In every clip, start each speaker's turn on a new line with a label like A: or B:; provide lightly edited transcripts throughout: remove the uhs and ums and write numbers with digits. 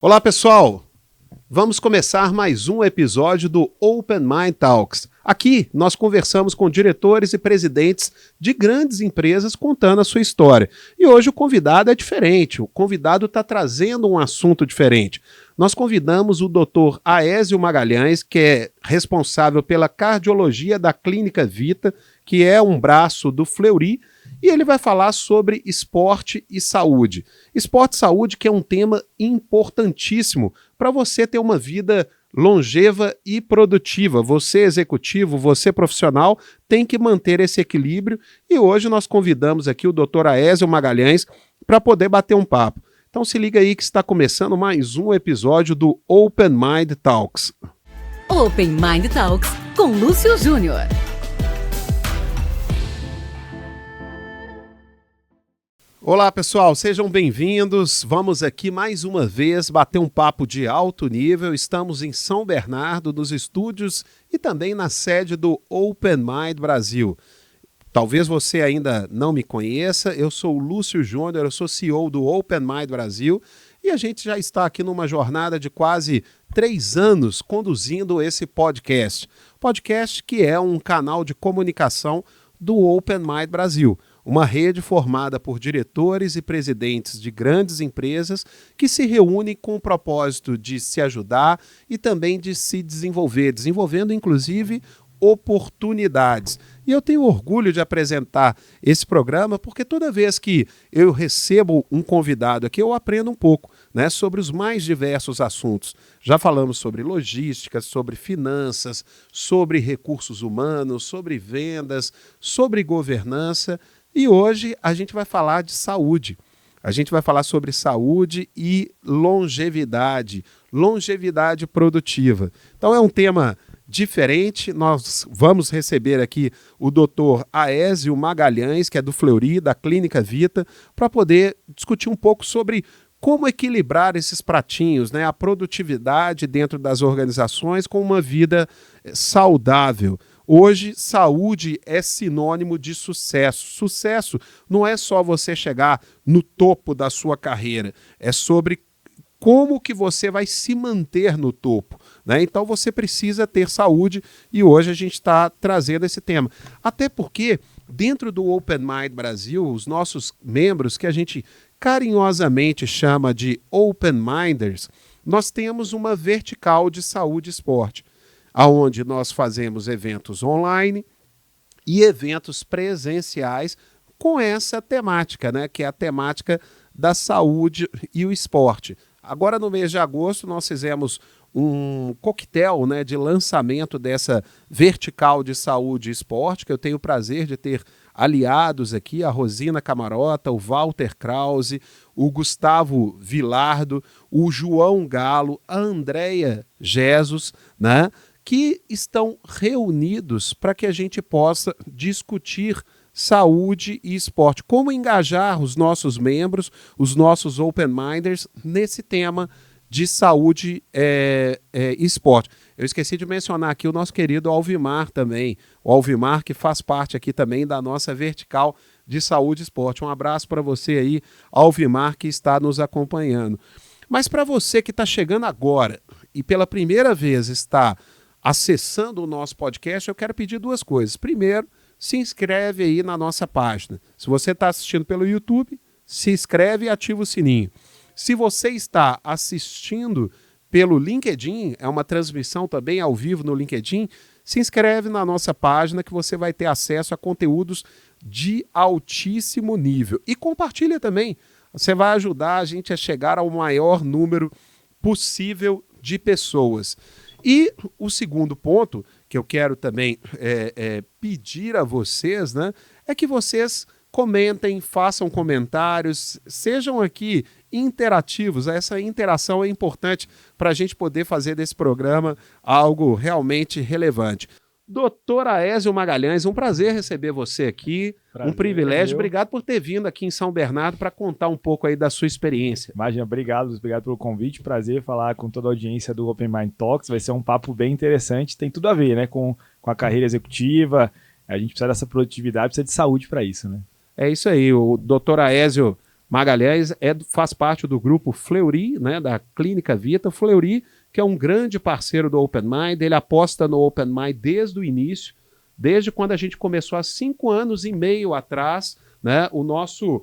A: Olá, pessoal! Vamos começar mais um episódio do Open Mind Talks. Aqui nós conversamos com diretores e presidentes de grandes empresas contando a sua história. E hoje o convidado é diferente, o convidado está trazendo um assunto diferente. Nós convidamos o Dr. Aézio Magalhães, que é responsável pela cardiologia da Clínica Vita, que é um braço do Fleury, e ele vai falar sobre esporte e saúde. Esporte e saúde, que é um tema importantíssimo para você ter uma vida longeva e produtiva. Você executivo, você profissional, tem que manter esse equilíbrio. E hoje nós convidamos aqui o Dr. Aézio Magalhães para poder bater um papo. Então se liga aí que está começando mais um episódio do Open Mind Talks.
B: Open Mind Talks com Lúcio Júnior.
A: Olá, pessoal, sejam bem-vindos. Vamos aqui mais uma vez bater um papo de alto nível. Estamos em São Bernardo, nos estúdios e também na sede do Open Mind Brasil. Talvez você ainda não me conheça, eu sou o Lúcio Júnior, eu sou CEO do Open Mind Brasil e a gente já está aqui numa jornada de quase 3 anos conduzindo esse podcast. Podcast que é um canal de comunicação do Open Mind Brasil. Uma rede formada por diretores e presidentes de grandes empresas que se reúnem com o propósito de se ajudar e também de se desenvolver, desenvolvendo inclusive oportunidades. E eu tenho orgulho de apresentar esse programa porque toda vez que eu recebo um convidado aqui, eu aprendo um pouco, né, sobre os mais diversos assuntos. Já falamos sobre logística, sobre finanças, sobre recursos humanos, sobre vendas, sobre governança. E hoje a gente vai falar de saúde. A gente vai falar sobre saúde e longevidade, longevidade produtiva. Então é um tema diferente. Nós vamos receber aqui o Dr. Aézio Magalhães, que é do Fleury, da Clínica Vita, para poder discutir um pouco sobre como equilibrar esses pratinhos, né? A produtividade dentro das organizações com uma vida saudável. Hoje, saúde é sinônimo de sucesso. Sucesso não é só você chegar no topo da sua carreira, é sobre como que você vai se manter no topo, né? Então você precisa ter saúde e hoje a gente está trazendo esse tema. Até porque, dentro do Open Mind Brasil, os nossos membros, que a gente carinhosamente chama de Open Minders, nós temos uma vertical de saúde e esporte, onde nós fazemos eventos online e eventos presenciais com essa temática, né, que é a temática da saúde e o esporte. Agora, no mês de agosto, nós fizemos um coquetel, né, de lançamento dessa vertical de saúde e esporte, que eu tenho o prazer de ter aliados aqui, a Rosina Camarota, o Walter Krause, o Gustavo Vilardo, o João Galo, a Andréia Jesus, né, que estão reunidos para que a gente possa discutir saúde e esporte. Como engajar os nossos membros, os nossos Open Minders, nesse tema de saúde e esporte. Eu esqueci de mencionar aqui o nosso querido Alvimar também. O Alvimar, que faz parte aqui também da nossa vertical de saúde e esporte. Um abraço para você aí, Alvimar, que está nos acompanhando. Mas para você que está chegando agora e pela primeira vez está acessando o nosso podcast, eu quero pedir 2 coisas. Primeiro, se inscreve aí na nossa página. Se você está assistindo pelo YouTube, se inscreve e ativa o sininho. Se você está assistindo pelo LinkedIn, é uma transmissão também ao vivo no LinkedIn, se inscreve na nossa página que você vai ter acesso a conteúdos de altíssimo nível. E compartilha também. Você vai ajudar a gente a chegar ao maior número possível de pessoas. E o segundo ponto que eu quero também pedir a vocês, né, é que vocês comentem, façam comentários, sejam aqui interativos. Essa interação é importante para a gente poder fazer desse programa algo realmente relevante. Doutor Aézio Magalhães, um prazer receber você aqui, prazer, um privilégio. Obrigado por ter vindo aqui em São Bernardo para contar um pouco aí da sua experiência.
C: Imagina, obrigado pelo convite, prazer falar com toda a audiência do Open Mind Talks, vai ser um papo bem interessante, tem tudo a ver, né, com a carreira executiva, a gente precisa dessa produtividade, precisa de saúde para isso, né?
A: É isso aí, o doutor Aézio Magalhães faz parte do grupo Fleury, né, da Clínica Vita. Fleury, que é um grande parceiro do Open Mind, ele aposta no Open Mind desde o início, desde quando a gente começou há 5 anos e meio atrás, né, o nosso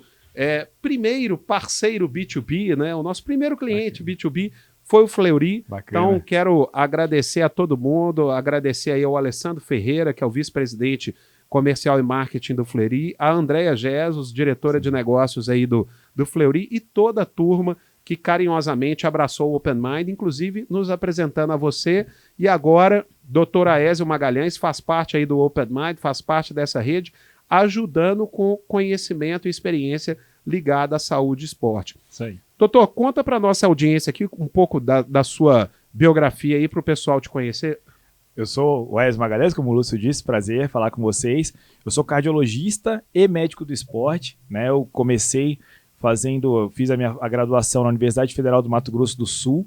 A: primeiro parceiro B2B, né, o nosso primeiro cliente B2B foi o Fleury.
C: Bacana.
A: Então quero agradecer a todo mundo, agradecer aí ao Alessandro Ferreira, que é o vice-presidente comercial e marketing do Fleury, a Andréia Jesus, diretora de negócios aí do Fleury, e toda a turma que carinhosamente abraçou o Open Mind, inclusive nos apresentando a você. E agora, Dr. Aézio Magalhães faz parte aí do Open Mind, faz parte dessa rede, ajudando com conhecimento e experiência ligada à saúde e esporte.
C: Isso aí.
A: Doutor, conta para nossa audiência aqui um pouco da sua biografia aí para o pessoal te conhecer.
C: Eu sou o Aézio Magalhães, como o Lúcio disse, prazer falar com vocês. Eu sou cardiologista e médico do esporte, né? Eu fiz a graduação na Universidade Federal do Mato Grosso do Sul,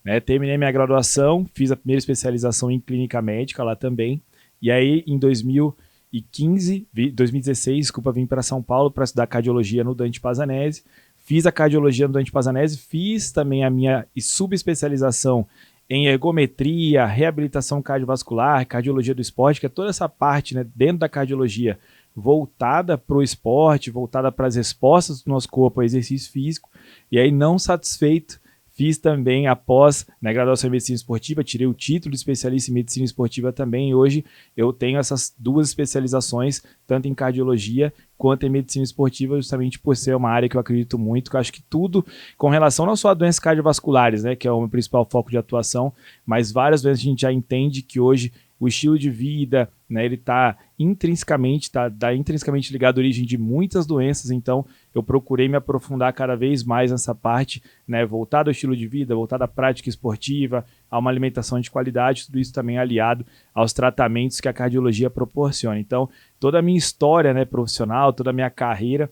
C: né? Terminei minha graduação, fiz a primeira especialização em clínica médica lá também. E aí, em 2016, vim para São Paulo para estudar cardiologia no Dante Pazanese. Fiz a cardiologia no Dante Pazanese, fiz também a minha subespecialização em ergometria, reabilitação cardiovascular, cardiologia do esporte, que é toda essa parte, né, dentro da cardiologia voltada para o esporte, voltada para as respostas do nosso corpo ao exercício físico. E aí, não satisfeito, fiz também, após na graduação em medicina esportiva, tirei o título de especialista em medicina esportiva também, e hoje eu tenho essas 2 especializações, tanto em cardiologia quanto em medicina esportiva, justamente por ser uma área que eu acredito muito, que eu acho que tudo com relação não só a doenças cardiovasculares, né, que é o meu principal foco de atuação, mas várias doenças a gente já entende que hoje o estilo de vida, né, ele está intrinsecamente ligado à origem de muitas doenças, então eu procurei me aprofundar cada vez mais nessa parte, né, voltada ao estilo de vida, voltada à prática esportiva, a uma alimentação de qualidade, tudo isso também aliado aos tratamentos que a cardiologia proporciona. Então, toda a minha história, né, profissional, toda a minha carreira,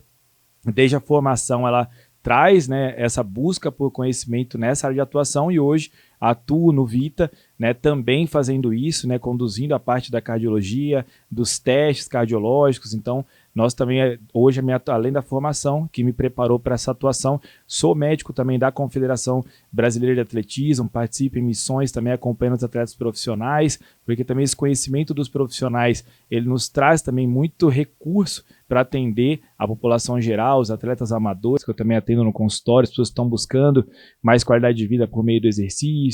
C: desde a formação, ela traz, né, essa busca por conhecimento nessa área de atuação, e hoje atuo no Vita, né, também fazendo isso, né, conduzindo a parte da cardiologia, dos testes cardiológicos. Então, nós também, hoje, além da formação que me preparou para essa atuação, sou médico também da Confederação Brasileira de Atletismo, participo em missões, também acompanhando os atletas profissionais, porque também esse conhecimento dos profissionais, ele nos traz também muito recurso para atender a população geral, os atletas amadores, que eu também atendo no consultório, as pessoas estão buscando mais qualidade de vida por meio do exercício,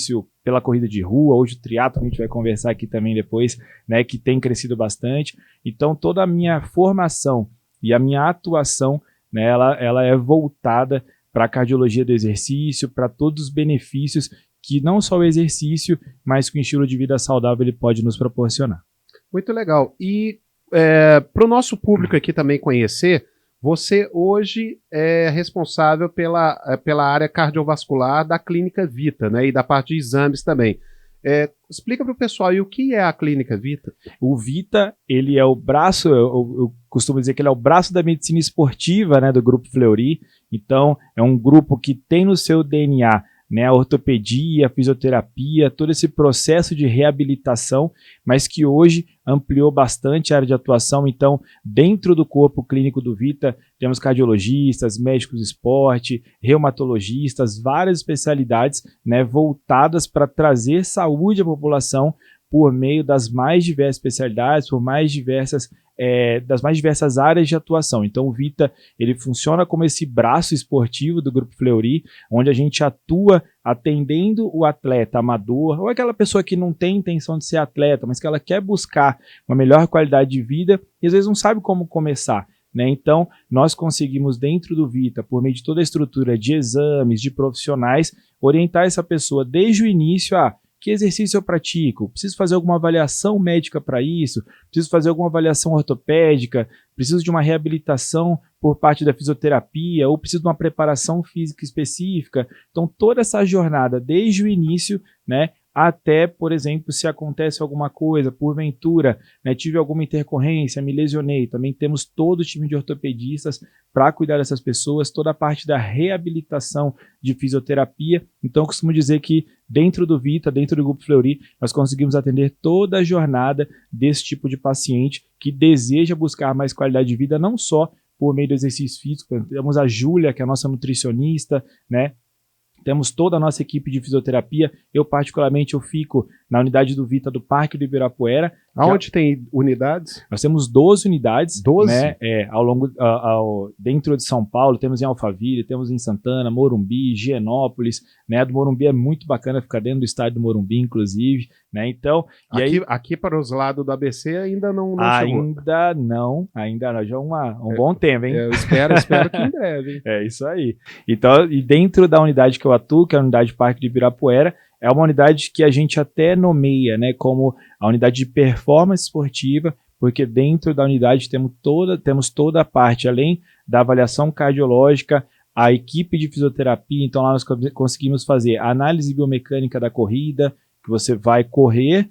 C: pela corrida de rua, hoje o triatlo, a gente vai conversar aqui também depois, né, que tem crescido bastante. Então, toda a minha formação e a minha atuação, né, ela é voltada para a cardiologia do exercício, para todos os benefícios que não só o exercício, mas que o estilo de vida saudável ele pode nos proporcionar.
A: Muito legal. E para o nosso público aqui também conhecer, você hoje é responsável pela área cardiovascular da Clínica Vita, né, e da parte de exames também. Explica para o pessoal aí o que é a Clínica Vita.
C: O Vita, ele é o braço, eu costumo dizer que ele é o braço da medicina esportiva, né, do Grupo Fleury. Então, é um grupo que tem no seu DNA, né, a ortopedia, a fisioterapia, todo esse processo de reabilitação, mas que hoje ampliou bastante a área de atuação. Então, dentro do corpo clínico do Vita, temos cardiologistas, médicos de esporte, reumatologistas, várias especialidades, né, voltadas para trazer saúde à população por meio das mais diversas especialidades, das mais diversas áreas de atuação. Então, o Vita, ele funciona como esse braço esportivo do Grupo Fleury, onde a gente atua atendendo o atleta amador, ou aquela pessoa que não tem intenção de ser atleta, mas que ela quer buscar uma melhor qualidade de vida e às vezes não sabe como começar, né? Então, nós conseguimos dentro do Vita, por meio de toda a estrutura de exames, de profissionais, orientar essa pessoa desde o início a que exercício eu pratico? Preciso fazer alguma avaliação médica para isso? Preciso fazer alguma avaliação ortopédica? Preciso de uma reabilitação por parte da fisioterapia? Ou preciso de uma preparação física específica? Então, toda essa jornada, desde o início, né, até, por exemplo, se acontece alguma coisa, porventura, né, tive alguma intercorrência, me lesionei, também temos todo o time de ortopedistas para cuidar dessas pessoas, toda a parte da reabilitação de fisioterapia. Então, eu costumo dizer que dentro do Vita, dentro do Grupo Fleury, nós conseguimos atender toda a jornada desse tipo de paciente que deseja buscar mais qualidade de vida, não só por meio do exercício físico. Temos a Júlia, que é a nossa nutricionista, né? Temos toda a nossa equipe de fisioterapia. Eu, particularmente, eu fico na unidade do Vita do Parque do Ibirapuera.
A: Aonde tem unidades?
C: Nós temos 12 unidades.
A: 12?
C: Né, dentro de São Paulo, temos em Alphaville, temos em Santana, Morumbi, Higienópolis. Né, a do Morumbi é muito bacana, ficar dentro do estádio do Morumbi, inclusive. Né, então,
A: aqui para os lados do ABC ainda não chegou.
C: Ainda não. Já um bom tempo, hein?
A: Eu espero que em breve. Hein?
C: É isso aí. Então, e dentro da unidade que eu atuo, que é a unidade Parque do Ibirapuera, é uma unidade que a gente até nomeia, né, como a unidade de performance esportiva, porque dentro da unidade temos toda a parte, além da avaliação cardiológica, a equipe de fisioterapia. Então lá nós conseguimos fazer a análise biomecânica da corrida, que você vai correr,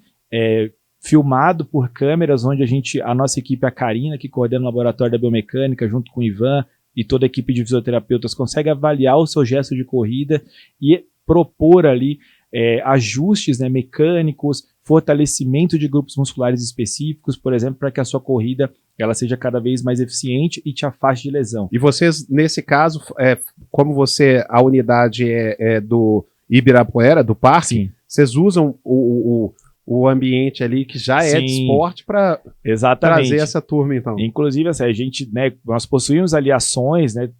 C: filmado por câmeras, onde a nossa equipe, a Karina, que coordena o laboratório da biomecânica, junto com o Ivan e toda a equipe de fisioterapeutas, consegue avaliar o seu gesto de corrida e propor ali ajustes, né, mecânicos, fortalecimento de grupos musculares específicos, por exemplo, para que a sua corrida ela seja cada vez mais eficiente e te afaste de lesão.
A: E vocês, nesse caso, como a unidade é do Ibirapuera, do parque, sim, vocês usam o ambiente ali que já é de esporte para trazer essa turma, então.
C: Inclusive, assim, nós possuímos ali ações, né,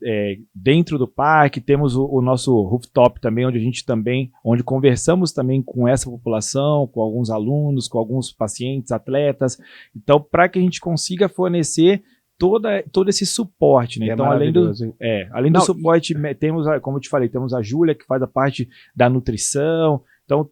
C: dentro do parque, temos o nosso rooftop também, onde conversamos também com essa população, com alguns alunos, com alguns pacientes, atletas. Então, para que a gente consiga fornecer todo esse suporte, né? Então, além do suporte, temos, como eu te falei, temos a Júlia, que faz a parte da nutrição. Então,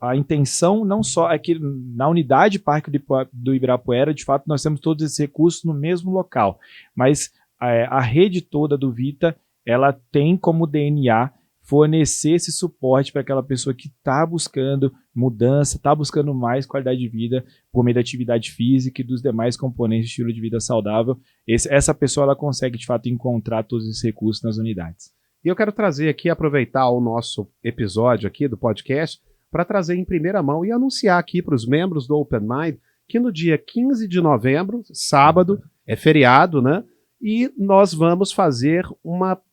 C: a intenção não só é que na unidade Parque do Ibirapuera, de fato, nós temos todos esses recursos no mesmo local, mas a rede toda do Vita, ela tem como DNA fornecer esse suporte para aquela pessoa que está buscando mudança, está buscando mais qualidade de vida por meio da atividade física e dos demais componentes de estilo de vida saudável. Essa pessoa ela consegue, de fato, encontrar todos esses recursos nas unidades.
A: E eu quero trazer aqui, aproveitar o nosso episódio aqui do podcast, para trazer em primeira mão e anunciar aqui para os membros do Open Mind que no dia 15 de novembro, sábado, é feriado, né? E nós vamos fazer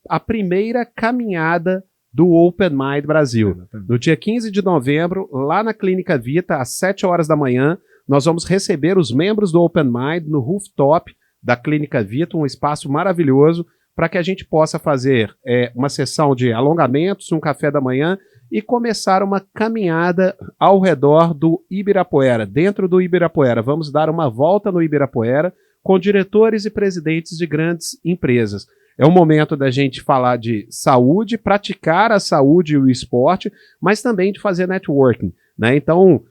A: a primeira caminhada do Open Mind Brasil. No dia 15 de novembro, lá na Clínica Vita, às 7 horas da manhã, nós vamos receber os membros do Open Mind no rooftop da Clínica Vita, um espaço maravilhoso para que a gente possa fazer uma sessão de alongamentos, um café da manhã e começar uma caminhada ao redor do Ibirapuera, dentro do Ibirapuera. Vamos dar uma volta no Ibirapuera com diretores e presidentes de grandes empresas. É um momento da gente falar de saúde, praticar a saúde e o esporte, mas também de fazer networking, né? Então,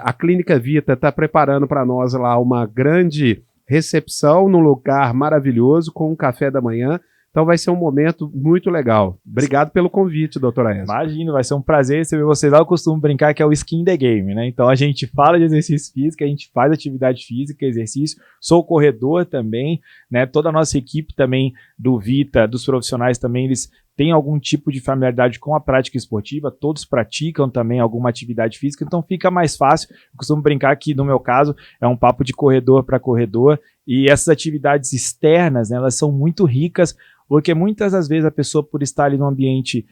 A: a Clínica Vita está preparando para nós lá uma grande recepção num lugar maravilhoso com um café da manhã. Então vai ser um momento muito legal. Obrigado pelo convite, doutora Essa.
C: Imagino, vai ser um prazer receber vocês lá. Eu costumo brincar que é o skin the game, né? Então a gente fala de exercício físico, a gente faz atividade física, exercício. Sou corredor também, né? Toda a nossa equipe também do Vita, dos profissionais também, eles têm algum tipo de familiaridade com a prática esportiva, todos praticam também alguma atividade física, então fica mais fácil. Eu costumo brincar que, no meu caso, é um papo de corredor para corredor, e essas atividades externas, né, elas são muito ricas, porque muitas das vezes a pessoa, por estar ali num ambiente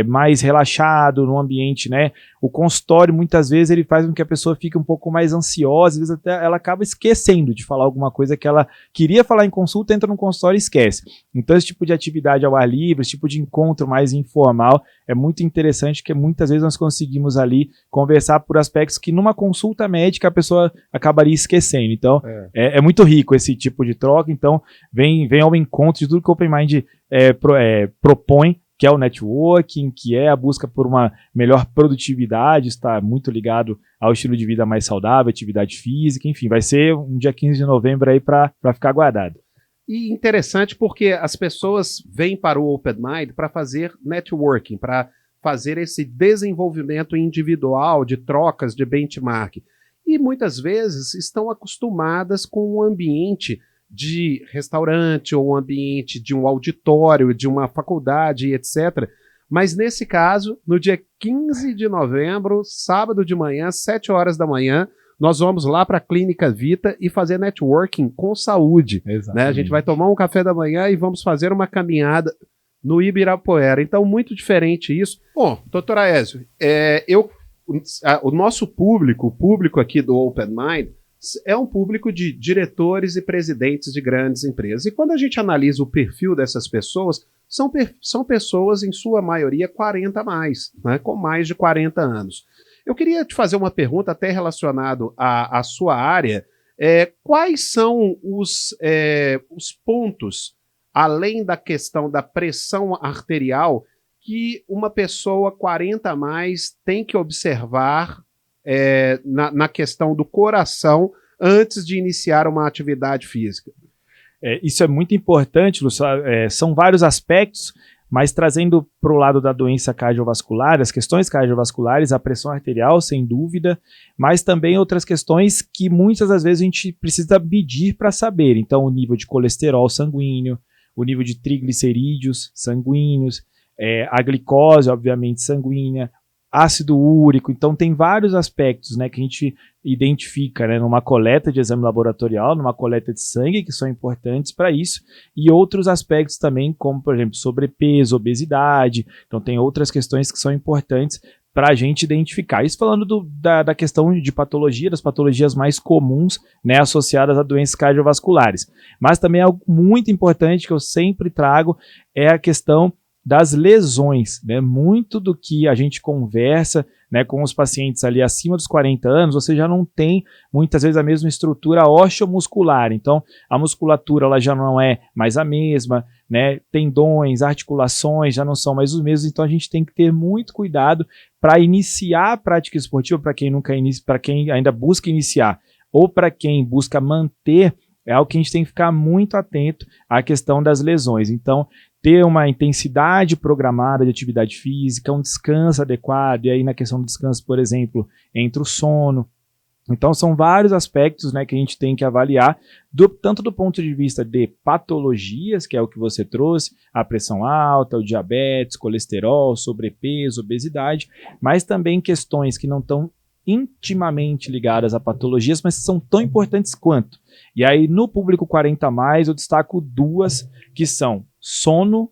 C: mais relaxado, num ambiente, né, o consultório muitas vezes ele faz com que a pessoa fique um pouco mais ansiosa, às vezes até ela acaba esquecendo de falar alguma coisa que ela queria falar em consulta, entra no consultório e esquece. Então esse tipo de atividade ao ar livre, esse tipo de encontro mais informal é muito interessante, porque muitas vezes nós conseguimos ali conversar por aspectos que numa consulta médica a pessoa acabaria esquecendo. Então é muito rico esse tipo de troca, então vem ao encontro de tudo que o Open Mind propõe, que é o networking, que é a busca por uma melhor produtividade, está muito ligado ao estilo de vida mais saudável, atividade física, enfim, vai ser um dia 15 de novembro aí para ficar guardado.
A: E interessante porque as pessoas vêm para o Open Mind para fazer networking, para fazer esse desenvolvimento individual de trocas de benchmark. E muitas vezes estão acostumadas com um ambiente de restaurante ou um ambiente de um auditório, de uma faculdade, etc. Mas nesse caso, no dia 15 de novembro, sábado de manhã, 7 horas da manhã, nós vamos lá para a Clínica Vita e fazer networking com saúde. Né? A gente vai tomar um café da manhã e vamos fazer uma caminhada no Ibirapuera. Então, muito diferente isso. Bom, doutor Aécio, o nosso público, o público aqui do Open Mind, é um público de diretores e presidentes de grandes empresas. E quando a gente analisa o perfil dessas pessoas, são pessoas, em sua maioria, 40 a mais, né, com mais de 40 anos. Eu queria te fazer uma pergunta até relacionado à sua área. Quais são os pontos, além da questão da pressão arterial, que uma pessoa 40 a mais tem que observar na questão do coração antes de iniciar uma atividade física?
C: Isso é muito importante, Lúcio. São vários aspectos, mas trazendo para o lado da doença cardiovascular, as questões cardiovasculares, a pressão arterial, sem dúvida, mas também outras questões que muitas das vezes a gente precisa medir para saber. Então, o nível de colesterol sanguíneo, o nível de triglicerídeos sanguíneos, a glicose, obviamente, sanguínea, ácido úrico. Então, tem vários aspectos, né, que a gente identifica, né, numa coleta de exame laboratorial, numa coleta de sangue, que são importantes para isso, e outros aspectos também, como, por exemplo, sobrepeso, obesidade. Então, tem outras questões que são importantes para a gente identificar. Isso falando da questão de patologia, das patologias mais comuns, né, associadas a doenças cardiovasculares. Mas também algo muito importante que eu sempre trago é a questão das lesões, né? Muito do que a gente conversa, né, com os pacientes ali acima dos 40 anos, você já não tem muitas vezes a mesma estrutura ósseo-muscular. Então, a musculatura ela já não é mais a mesma, né? Tendões, articulações já não são mais os mesmos. Então, a gente tem que ter muito cuidado para iniciar a prática esportiva, para quem nunca inicia, para quem ainda busca iniciar, ou para quem busca manter. É algo que a gente tem que ficar muito atento à questão das lesões. Então, ter uma intensidade programada de atividade física, um descanso adequado, e aí na questão do descanso, por exemplo, entra o sono. Então, são vários aspectos, né, que a gente tem que avaliar, tanto do ponto de vista de patologias, que é o que você trouxe, a pressão alta, o diabetes, colesterol, sobrepeso, obesidade, mas também questões que não estão intimamente ligadas a patologias, mas são tão importantes quanto. E aí, no público 40 a mais, eu destaco duas, que são sono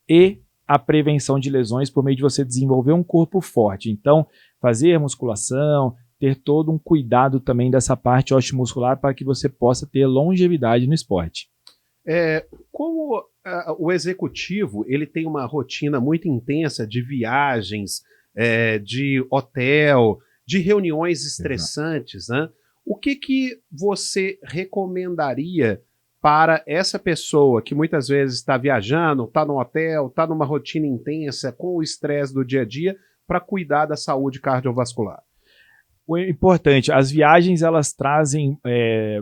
C: e a prevenção de lesões por meio de você desenvolver um corpo forte. Então, fazer musculação, ter todo um cuidado também dessa parte osteomuscular para que você possa ter longevidade no esporte.
A: Como o executivo ele tem uma rotina muito intensa de viagens, de hotel, de reuniões estressantes, né? O que você recomendaria para essa pessoa que muitas vezes está viajando, está no hotel, está numa rotina intensa, com o estresse do dia a dia, para cuidar da saúde cardiovascular?
C: O importante, as viagens elas trazem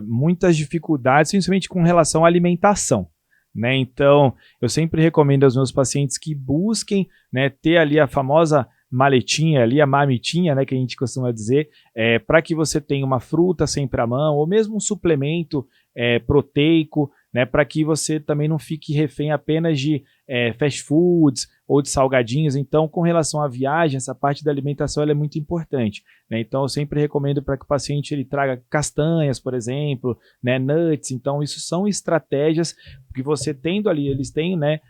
C: muitas dificuldades, principalmente com relação à alimentação, né? Então, eu sempre recomendo aos meus pacientes que busquem, né, ter ali a famosa maletinha ali, a marmitinha, né, que a gente costuma dizer, para que você tenha uma fruta sempre à mão, ou mesmo um suplemento proteico, né, para que você também não fique refém apenas de fast foods ou de salgadinhos. Então, com relação à viagem, essa parte da alimentação ela é muito importante, né? Então, eu sempre recomendo para que o paciente ele traga castanhas, por exemplo, né, nuts. Então, isso são estratégias que você tendo ali, eles têm, né,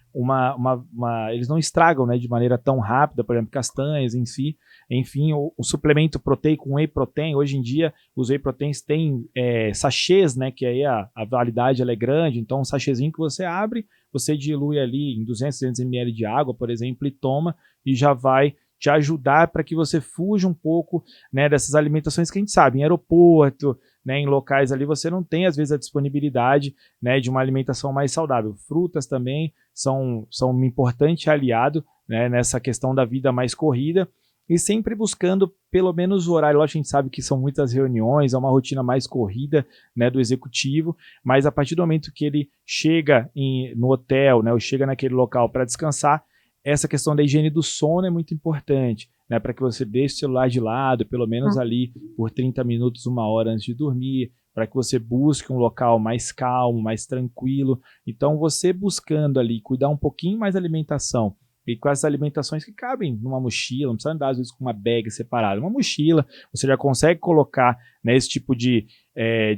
C: eles não estragam, né, de maneira tão rápida, por exemplo, castanhas em si. Enfim, o suplemento proteico, um whey protein, hoje em dia os whey proteins têm sachês, né, que aí a validade ela é grande. Então, um sachêzinho que você abre, você dilui ali em 200 ml de água, por exemplo, e toma, e já vai te ajudar para que você fuja um pouco, né, dessas alimentações que a gente sabe, em aeroporto, né, em locais ali você não tem às vezes a disponibilidade, né, de uma alimentação mais saudável. Frutas também são um importante aliado, né, nessa questão da vida mais corrida, e sempre buscando pelo menos o horário. Lógico, a gente sabe que são muitas reuniões, é uma rotina mais corrida, né, do executivo, mas a partir do momento que ele chega no hotel, né, ou chega naquele local para descansar, essa questão da higiene do sono é muito importante, né, para que você deixe o celular de lado, pelo menos ali por 30 minutos, 1 hora antes de dormir, para que você busque um local mais calmo, mais tranquilo. Então, você buscando ali cuidar um pouquinho mais da alimentação, e com essas alimentações que cabem numa mochila, não precisa andar às vezes com uma bag separada, uma mochila, você já consegue colocar, né, esse tipo de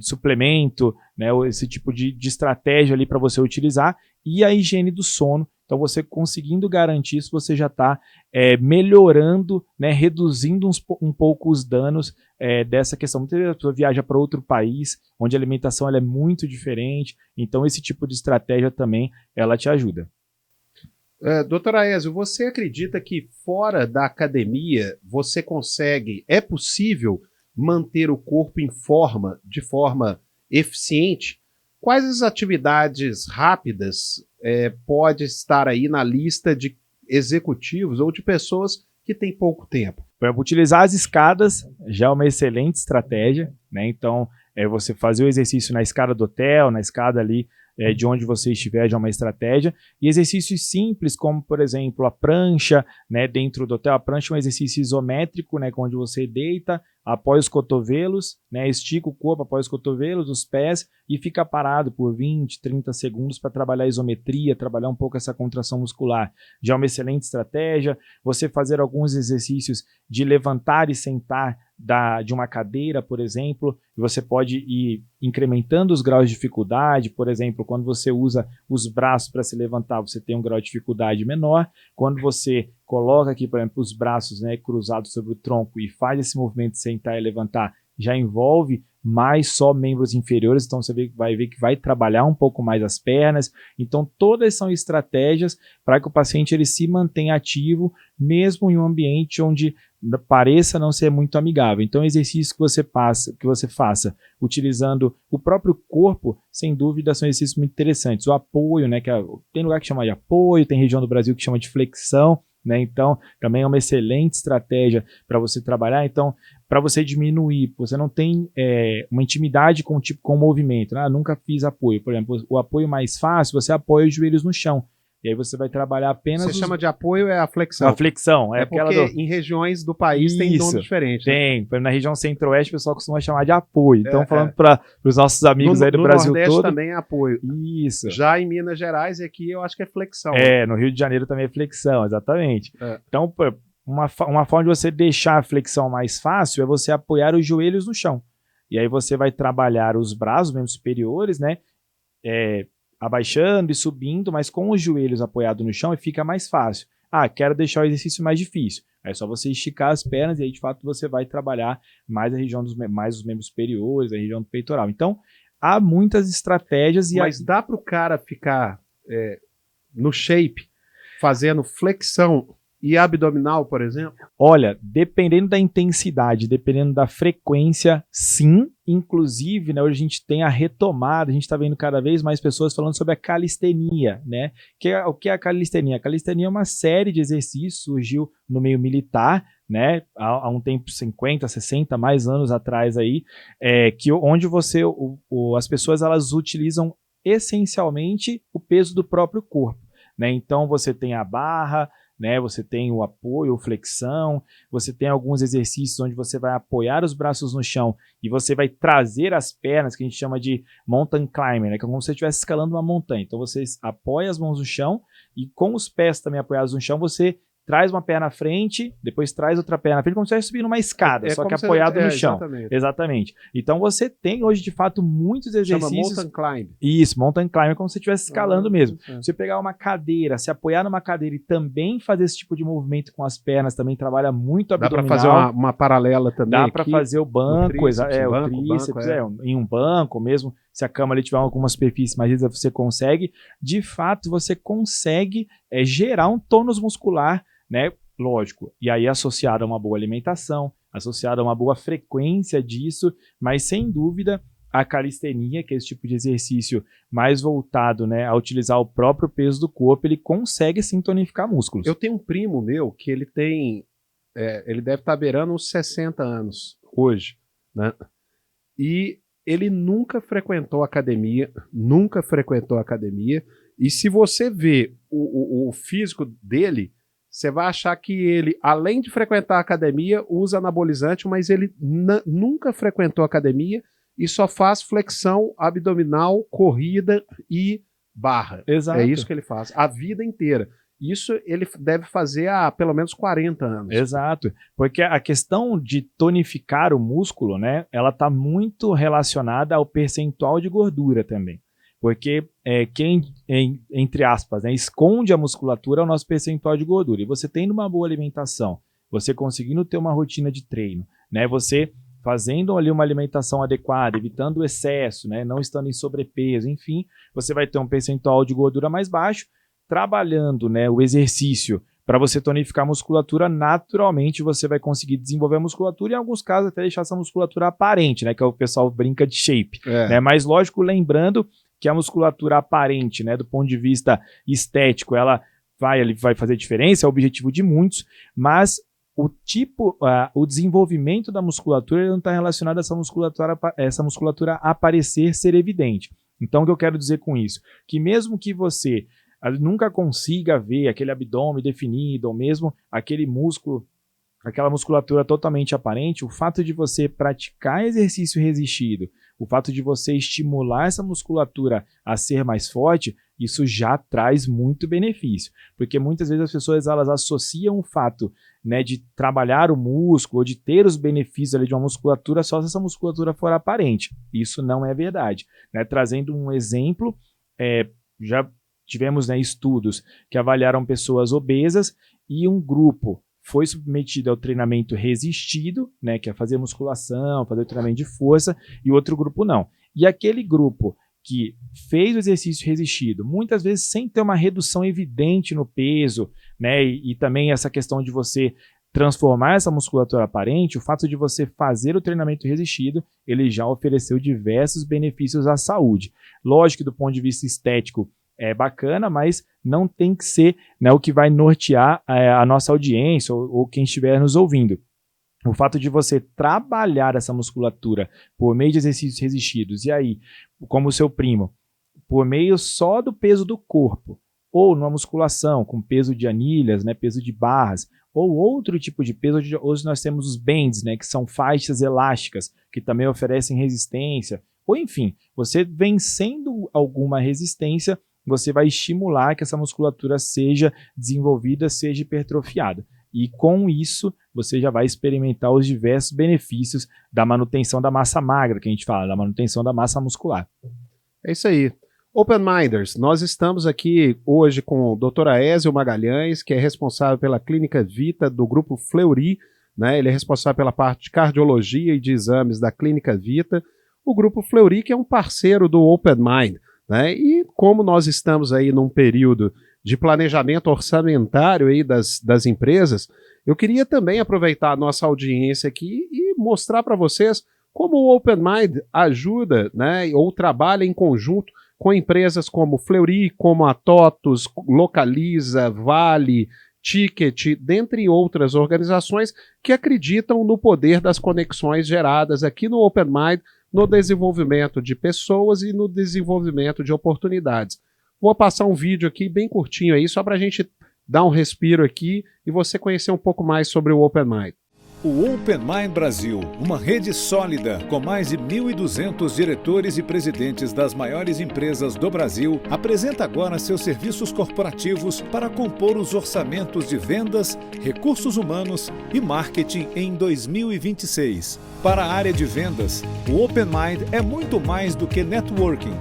C: suplemento, né, esse tipo de estratégia ali para você utilizar, e a higiene do sono. Então, você conseguindo garantir isso, você já está melhorando, né, reduzindo um pouco os danos dessa questão. Muitas vezes a pessoa viaja para outro país, onde a alimentação ela é muito diferente, então esse tipo de estratégia também ela te ajuda.
A: Doutor Aézio, você acredita que fora da academia você é possível manter o corpo em forma, de forma eficiente? Quais as atividades rápidas pode estar aí na lista de executivos ou de pessoas que têm pouco tempo?
C: Para utilizar as escadas já é uma excelente estratégia, né? Então, você fazer o exercício na escada do hotel, na escada ali de onde você estiver, já é uma estratégia. E exercícios simples, como, por exemplo, a prancha, né, dentro do hotel. A prancha é um exercício isométrico, né, onde você deita, apoia os cotovelos, né, estica o corpo, apoia os cotovelos, os pés e fica parado por 20, 30 segundos para trabalhar a isometria, trabalhar um pouco essa contração muscular. Já é uma excelente estratégia. Você fazer alguns exercícios de levantar e sentar de uma cadeira, por exemplo, e você pode ir incrementando os graus de dificuldade. Por exemplo, quando você usa os braços para se levantar, você tem um grau de dificuldade menor. Quando você coloca aqui, por exemplo, os braços, né, cruzados sobre o tronco e faz esse movimento de sentar e levantar, já envolve mais só membros inferiores, então você vai ver que vai trabalhar um pouco mais as pernas. Então todas são estratégias para que o paciente ele se mantenha ativo, mesmo em um ambiente onde pareça não ser muito amigável. Então exercícios que você faça utilizando o próprio corpo, sem dúvida são exercícios muito interessantes. O apoio, né, tem lugar que chama de apoio, tem região do Brasil que chama de flexão, né? Então também é uma excelente estratégia para você trabalhar. Então, para você diminuir, você não tem uma intimidade com o movimento, né? Nunca fiz apoio. Por exemplo, o apoio mais fácil, você apoia os joelhos no chão. E aí você vai trabalhar apenas...
A: Você chama de apoio a flexão?
C: A flexão.
A: Porque em regiões do país tem nome diferente.
C: Tem. Né? Na região centro-oeste o pessoal costuma chamar de apoio. Então, falando para os nossos amigos aí do Brasil todo... No
A: Nordeste também é apoio.
C: Isso.
A: Já em Minas Gerais, aqui eu acho que é flexão.
C: No Rio de Janeiro também é flexão, exatamente. Então, uma forma de você deixar a flexão mais fácil é você apoiar os joelhos no chão. E aí você vai trabalhar os braços, membros superiores, né? Abaixando e subindo, mas com os joelhos apoiados no chão e fica mais fácil. Quero deixar o exercício mais difícil. É só você esticar as pernas e aí de fato você vai trabalhar mais a região mais os membros superiores, a região do peitoral. Então, há muitas estratégias.
A: Mas dá para o cara ficar no shape, fazendo flexão e abdominal, por exemplo?
C: Olha, dependendo da intensidade, dependendo da frequência, sim. Inclusive, né, hoje a gente tem a retomada, a gente está vendo cada vez mais pessoas falando sobre a calistenia, né? O que é a calistenia? A calistenia é uma série de exercícios, surgiu no meio militar, né? Há um tempo, 50, 60, mais anos atrás aí, onde as pessoas elas utilizam essencialmente o peso do próprio corpo, né? Então você tem a barra, né? Você tem o apoio, flexão, você tem alguns exercícios onde você vai apoiar os braços no chão e você vai trazer as pernas, que a gente chama de mountain climbing, né? Que é como se você estivesse escalando uma montanha. Então você apoia as mãos no chão e com os pés também apoiados no chão, você traz uma perna à frente, depois traz outra perna à frente, como se estivesse subindo uma escada, só que apoiado no chão. Exatamente. Então você tem hoje, de fato, muitos exercícios...
A: Chama mountain climb.
C: Isso, mountain climb, como se você estivesse escalando mesmo. Você pegar uma cadeira, se apoiar numa cadeira e também fazer esse tipo de movimento com as pernas, também trabalha muito abdominal.
A: Dá para fazer uma paralela também.
C: Dá para fazer o banco, o tríceps, em um banco mesmo. Se a cama ali tiver alguma superfície mais rígida, você consegue. De fato, você consegue gerar um tônus muscular, né? Lógico. E aí associado a uma boa alimentação, associado a uma boa frequência disso, mas sem dúvida a calistenia, que é esse tipo de exercício mais voltado, né, a utilizar o próprio peso do corpo, ele consegue sim tonificar músculos.
A: Eu tenho um primo meu que ele deve estar beirando uns 60 anos hoje, né? E ele nunca frequentou academia, e se você vê o físico dele, você vai achar que ele, além de frequentar a academia, usa anabolizante, mas ele nunca frequentou academia e só faz flexão abdominal, corrida e barra.
C: Exato.
A: É isso que ele faz a vida inteira. Isso ele deve fazer há pelo menos 40 anos.
C: Exato, porque a questão de tonificar o músculo, né, ela está muito relacionada ao percentual de gordura também. Porque quem, entre aspas, né, esconde a musculatura é o nosso percentual de gordura. E você tendo uma boa alimentação, você conseguindo ter uma rotina de treino, né, você fazendo ali uma alimentação adequada, evitando o excesso, né, não estando em sobrepeso, enfim, você vai ter um percentual de gordura mais baixo. Trabalhando, né, o exercício para você tonificar a musculatura, naturalmente você vai conseguir desenvolver a musculatura e em alguns casos até deixar essa musculatura aparente, né, que é o pessoal brinca de shape. Né, mas lógico, lembrando que a musculatura aparente, né, do ponto de vista estético, ela vai fazer diferença, é o objetivo de muitos, mas o desenvolvimento da musculatura não está relacionado a essa musculatura aparecer ser evidente. Então, o que eu quero dizer com isso? Que mesmo que você nunca consiga ver aquele abdômen definido, ou mesmo aquele músculo, aquela musculatura totalmente aparente, o fato de você praticar exercício resistido, o fato de você estimular essa musculatura a ser mais forte, isso já traz muito benefício. Porque muitas vezes as pessoas elas associam o fato, né, de trabalhar o músculo, ou de ter os benefícios ali de uma musculatura só se essa musculatura for aparente. Isso não é verdade. Né? Trazendo um exemplo, já tivemos, né, estudos que avaliaram pessoas obesas e um grupo foi submetido ao treinamento resistido, né, que é fazer musculação, fazer treinamento de força, e o outro grupo não. E aquele grupo que fez o exercício resistido, muitas vezes sem ter uma redução evidente no peso, né, e também essa questão de você transformar essa musculatura aparente, o fato de você fazer o treinamento resistido, ele já ofereceu diversos benefícios à saúde. Lógico que do ponto de vista estético, é bacana, mas não tem que ser, né, o que vai nortear a nossa audiência ou quem estiver nos ouvindo. O fato de você trabalhar essa musculatura por meio de exercícios resistidos, e aí, como o seu primo, por meio só do peso do corpo, ou numa musculação com peso de anilhas, né, peso de barras, ou outro tipo de peso, hoje nós temos os bands, né, que são faixas elásticas, que também oferecem resistência, ou enfim, você vencendo alguma resistência, você vai estimular que essa musculatura seja desenvolvida, seja hipertrofiada. E com isso, você já vai experimentar os diversos benefícios da manutenção da massa magra, que a gente fala, da manutenção da massa muscular.
A: É isso aí. Open Minders, nós estamos aqui hoje com o Dr. Aézio Magalhães, que é responsável pela Clínica Vita do Grupo Fleury, né? Ele é responsável pela parte de cardiologia e de exames da Clínica Vita. O Grupo Fleury, que é um parceiro do Open Mind. Né? E como nós estamos aí num período de planejamento orçamentário aí das empresas, eu queria também aproveitar a nossa audiência aqui e mostrar para vocês como o Open Mind ajuda, né, ou trabalha em conjunto com empresas como Fleury, como a TOTUS, Localiza, Vale, Ticket, dentre outras organizações que acreditam no poder das conexões geradas aqui no Open Mind, no desenvolvimento de pessoas e no desenvolvimento de oportunidades. Vou passar um vídeo aqui bem curtinho aí, só para a gente dar um respiro aqui e você conhecer um pouco mais sobre o Open Mind.
D: O Open Mind Brasil, uma rede sólida com mais de 1.200 diretores e presidentes das maiores empresas do Brasil, apresenta agora seus serviços corporativos para compor os orçamentos de vendas, recursos humanos e marketing em 2026. Para a área de vendas, o Open Mind é muito mais do que networking.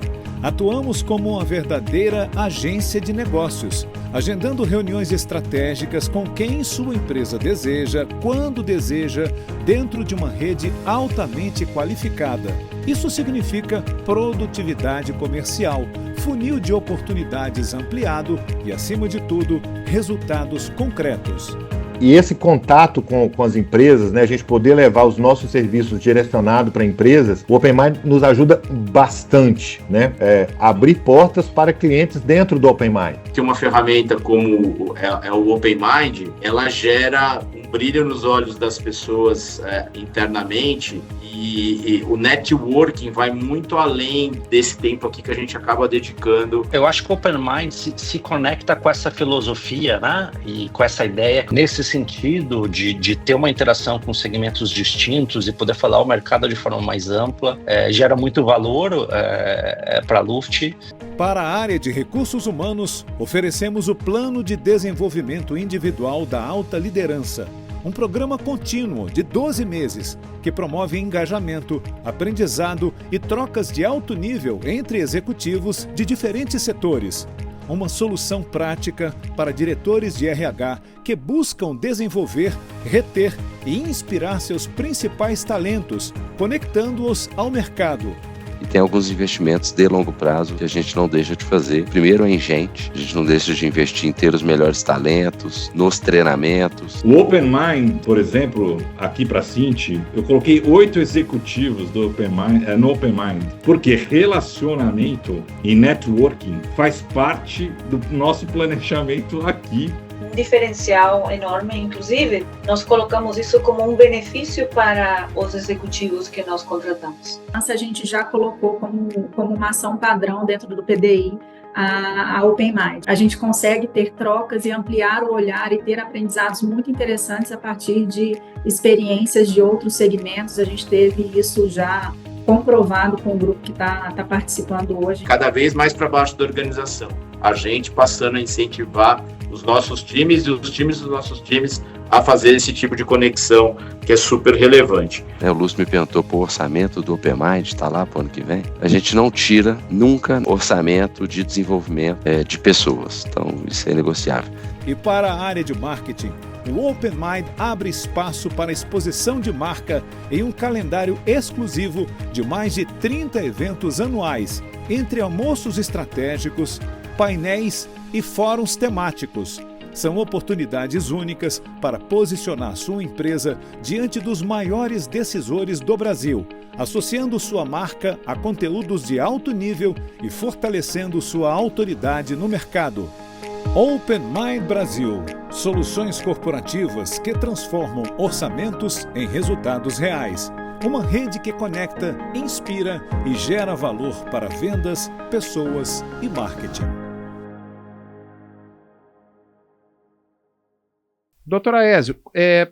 D: Atuamos como uma verdadeira agência de negócios, agendando reuniões estratégicas com quem sua empresa deseja, quando deseja, dentro de uma rede altamente qualificada. Isso significa produtividade comercial, funil de oportunidades ampliado e, acima de tudo, resultados concretos.
E: E esse contato com as empresas, né, a gente poder levar os nossos serviços direcionados para empresas, o Open Mind nos ajuda bastante, né? Abrir portas para clientes dentro do Open Mind.
F: Que uma ferramenta como o Open Mind, ela gera um brilho nos olhos das pessoas internamente e o networking vai muito além desse tempo aqui que a gente acaba dedicando.
G: Eu acho que o Open Mind se conecta com essa filosofia, né? E com essa ideia, nesse sentido de ter uma interação com segmentos distintos e poder falar o mercado de forma mais ampla, gera muito valor para a Luft
D: Para a área de recursos humanos, oferecemos o Plano de Desenvolvimento Individual da Alta Liderança, um programa contínuo de 12 meses que promove engajamento, aprendizado e trocas de alto nível entre executivos de diferentes setores. Uma solução prática para diretores de RH que buscam desenvolver, reter e inspirar seus principais talentos, conectando-os ao mercado.
H: E tem alguns investimentos de longo prazo que a gente não deixa de fazer. Primeiro é em gente, a gente não deixa de investir em ter os melhores talentos, nos treinamentos.
I: O Open Mind, por exemplo, aqui para a Cinti, eu coloquei 8 executivos do Open Mind, no Open Mind, porque relacionamento e networking faz parte do nosso planejamento aqui.
J: Um diferencial enorme, inclusive, nós colocamos isso como um benefício para os executivos que nós contratamos.
K: A gente já colocou como uma ação padrão dentro do PDI a Open Mind. A gente consegue ter trocas e ampliar o olhar e ter aprendizados muito interessantes a partir de experiências de outros segmentos. A gente teve isso já comprovado com o grupo que está participando hoje.
F: Cada vez mais para baixo da organização. A gente passando a incentivar os nossos times e os times dos nossos times a fazer esse tipo de conexão que é super relevante.
H: O Lúcio me perguntou por orçamento do Open Mind, está lá para o ano que vem. A gente não tira nunca orçamento de desenvolvimento de pessoas, então isso é negociável.
D: E para a área de marketing, o Open Mind abre espaço para exposição de marca em um calendário exclusivo de mais de 30 eventos anuais, entre almoços estratégicos, painéis e fóruns temáticos. São oportunidades únicas para posicionar sua empresa diante dos maiores decisores do Brasil, associando sua marca a conteúdos de alto nível e fortalecendo sua autoridade no mercado. Open Mind Brasil, soluções corporativas que transformam orçamentos em resultados reais. Uma rede que conecta, inspira e gera valor para vendas, pessoas e marketing.
A: Doutor Aézio,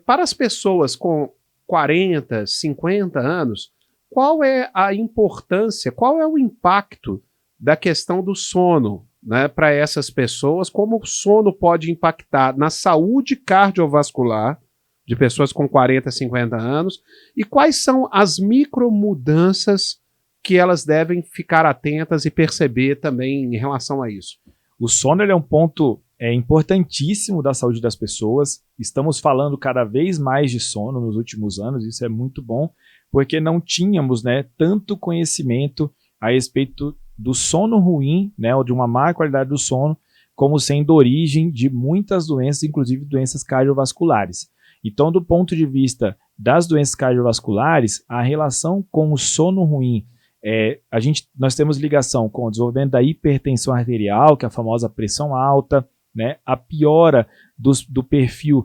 A: para as pessoas com 40, 50 anos, qual é a importância, qual é o impacto da questão do sono, né, para essas pessoas? Como o sono pode impactar na saúde cardiovascular de pessoas com 40, 50 anos? E quais são as micromudanças que elas devem ficar atentas e perceber também em relação a isso?
C: O sono ele é um ponto importantíssimo da saúde das pessoas. Estamos falando cada vez mais de sono nos últimos anos, isso é muito bom, porque não tínhamos, né, tanto conhecimento a respeito do sono ruim, né, ou de uma má qualidade do sono, como sendo origem de muitas doenças, inclusive doenças cardiovasculares. Então, do ponto de vista das doenças cardiovasculares, a relação com o sono ruim, nós temos ligação com o desenvolvimento da hipertensão arterial, que é a famosa pressão alta, né, a piora do perfil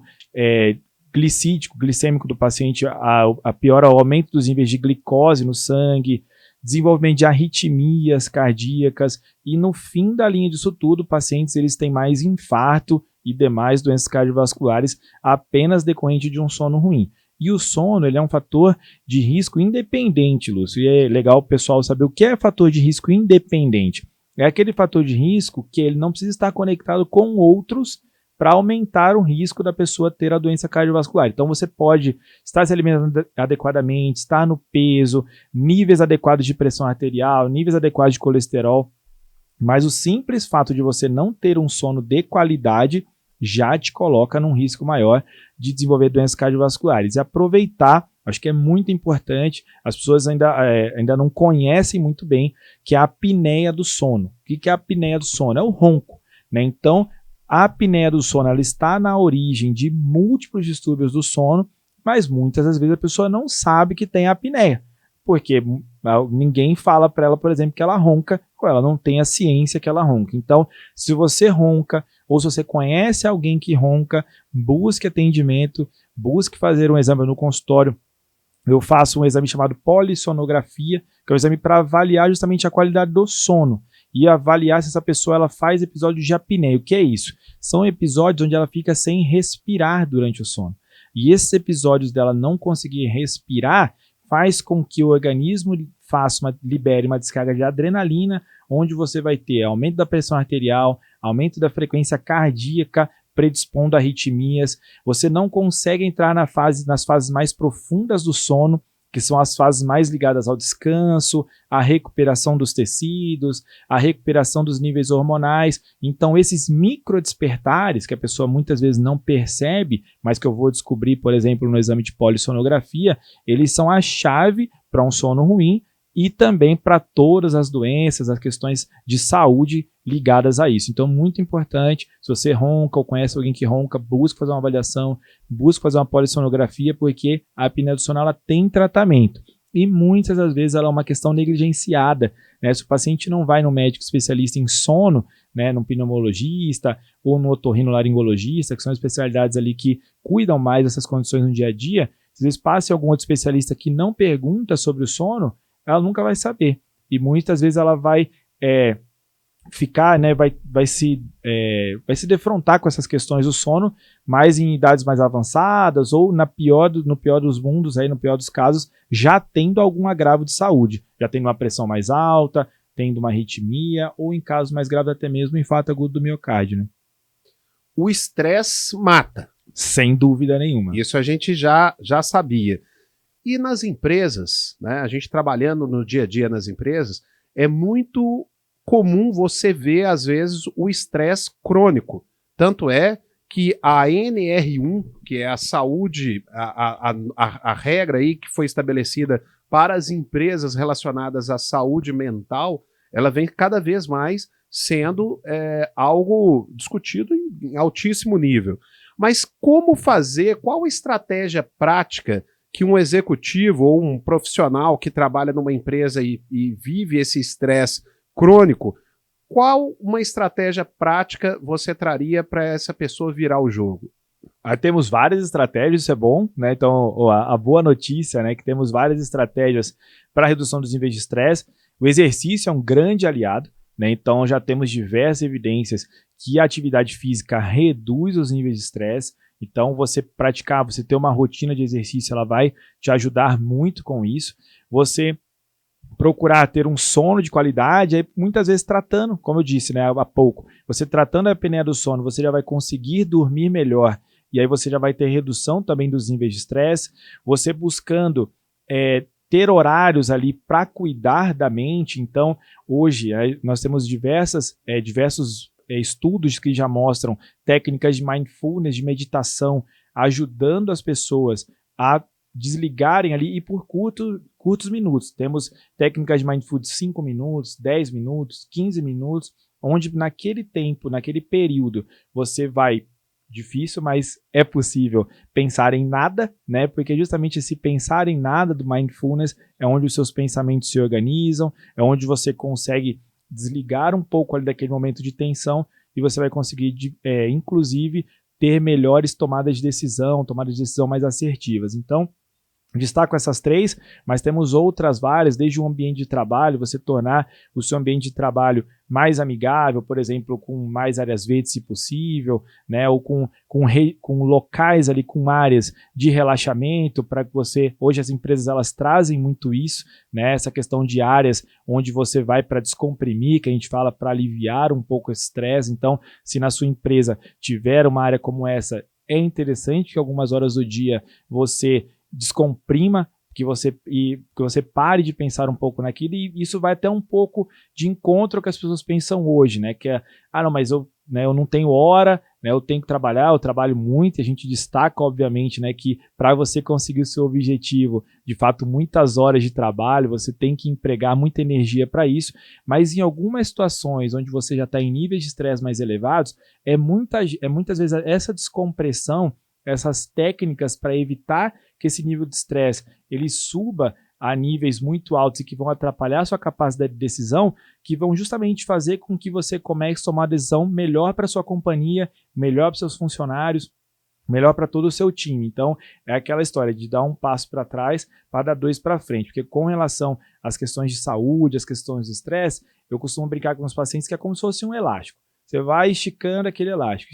C: glicêmico do paciente, a piora, o aumento dos níveis de glicose no sangue, desenvolvimento de arritmias cardíacas e, no fim da linha disso tudo, pacientes eles têm mais infarto e demais doenças cardiovasculares apenas decorrente de um sono ruim. E o sono ele é um fator de risco independente, Lúcio, e é legal o pessoal saber o que é fator de risco independente. É aquele fator de risco que ele não precisa estar conectado com outros para aumentar o risco da pessoa ter a doença cardiovascular. Então você pode estar se alimentando adequadamente, estar no peso, níveis adequados de pressão arterial, níveis adequados de colesterol, mas o simples fato de você não ter um sono de qualidade já te coloca num risco maior de desenvolver doenças cardiovasculares. E aproveitar, acho que é muito importante, as pessoas ainda não conhecem muito bem, que é a apneia do sono. O que é a apneia do sono? É o ronco, né? Então, a apneia do sono ela está na origem de múltiplos distúrbios do sono, mas muitas das vezes a pessoa não sabe que tem apneia, porque ninguém fala para ela, por exemplo, que ela ronca, ou ela não tem a ciência que ela ronca. Então, se você ronca, ou se você conhece alguém que ronca, busque atendimento, busque fazer um exame no consultório. Eu faço um exame chamado polissonografia, que é um exame para avaliar justamente a qualidade do sono e avaliar se essa pessoa ela faz episódios de apneia. O que é isso? São episódios onde ela fica sem respirar durante o sono. E esses episódios dela não conseguir respirar faz com que o organismo libere uma descarga de adrenalina, onde você vai ter aumento da pressão arterial, aumento da frequência cardíaca, predispondo a arritmias. Você não consegue entrar nas fases mais profundas do sono, que são as fases mais ligadas ao descanso, à recuperação dos tecidos, à recuperação dos níveis hormonais. Então, esses microdespertares, que a pessoa muitas vezes não percebe, mas que eu vou descobrir, por exemplo, no exame de polissonografia, eles são a chave para um sono ruim e também para todas as doenças, as questões de saúde ligadas a isso. Então, muito importante, se você ronca ou conhece alguém que ronca, busque fazer uma avaliação, busque fazer uma polissonografia, porque a apneia do sono ela tem tratamento. E muitas das vezes ela é uma questão negligenciada, né? Se o paciente não vai no médico especialista em sono, né, num pneumologista ou no otorrinolaringologista, que são especialidades ali que cuidam mais dessas condições no dia a dia, se eles passam algum outro especialista que não pergunta sobre o sono, ela nunca vai saber. E muitas vezes ela vai ficar, né, vai se defrontar com essas questões do sono, mas em idades mais avançadas ou no pior dos mundos, aí, no pior dos casos, já tendo algum agravo de saúde, já tendo uma pressão mais alta, tendo uma arritmia ou em casos mais graves até mesmo infarto agudo do miocárdio. Né?
A: O estresse mata.
C: Sem dúvida nenhuma.
A: Isso a gente já sabia. E nas empresas, né, a gente trabalhando no dia a dia nas empresas, é muito comum você ver, às vezes, o estresse crônico. Tanto é que a NR1, que é a saúde, a regra aí que foi estabelecida para as empresas relacionadas à saúde mental, ela vem cada vez mais sendo algo discutido em altíssimo nível. Mas como fazer, qual a estratégia prática que um executivo ou um profissional que trabalha numa empresa e vive esse estresse crônico, qual uma estratégia prática você traria para essa pessoa virar o jogo?
C: Temos várias estratégias, isso é bom, né? Então, a boa notícia, né, que temos várias estratégias para a redução dos níveis de estresse. O exercício é um grande aliado, né? Então, já temos diversas evidências que a atividade física reduz os níveis de estresse. Então, você praticar, você ter uma rotina de exercício, ela vai te ajudar muito com isso. Você procurar ter um sono de qualidade, aí muitas vezes tratando, como eu disse, né, há pouco, você tratando a apneia do sono, você já vai conseguir dormir melhor, e aí você já vai ter redução também dos níveis de estresse. Você buscando ter horários ali para cuidar da mente. Então, hoje nós temos diversos estudos que já mostram técnicas de mindfulness, de meditação, ajudando as pessoas a desligarem ali e por curtos minutos. Temos técnicas de mindfulness de 5 minutos, 10 minutos, 15 minutos, onde naquele tempo, naquele período, você vai, difícil, mas é possível, pensar em nada, né? Porque justamente esse pensar em nada do mindfulness é onde os seus pensamentos se organizam, é onde você consegue desligar um pouco ali daquele momento de tensão e você vai conseguir, inclusive, ter melhores tomadas de decisão mais assertivas. Então, destaco essas 3, mas temos outras várias, desde o ambiente de trabalho, você tornar o seu ambiente de trabalho mais amigável, por exemplo, com mais áreas verdes, se possível, né, ou com locais ali, com áreas de relaxamento, para que você, hoje as empresas elas trazem muito isso, né, essa questão de áreas onde você vai para descomprimir, que a gente fala para aliviar um pouco esse estresse. Então, se na sua empresa tiver uma área como essa, é interessante que algumas horas do dia você descomprima, que você pare de pensar um pouco naquilo, e isso vai até um pouco de encontro que as pessoas pensam hoje, né? Que é, não, mas eu não tenho hora, né? Eu tenho que trabalhar, eu trabalho muito, e a gente destaca, obviamente, né, que para você conseguir o seu objetivo, de fato, muitas horas de trabalho, você tem que empregar muita energia para isso, mas em algumas situações onde você já está em níveis de estresse mais elevados, muitas vezes essa descompressão, essas técnicas para evitar que esse nível de estresse ele suba a níveis muito altos e que vão atrapalhar a sua capacidade de decisão, que vão justamente fazer com que você comece a tomar decisão melhor para a sua companhia, melhor para os seus funcionários, melhor para todo o seu time. Então, é aquela história de dar um passo para trás para dar 2 para frente, porque com relação às questões de saúde, às questões de estresse, eu costumo brincar com os pacientes que é como se fosse um elástico. Você vai esticando aquele elástico,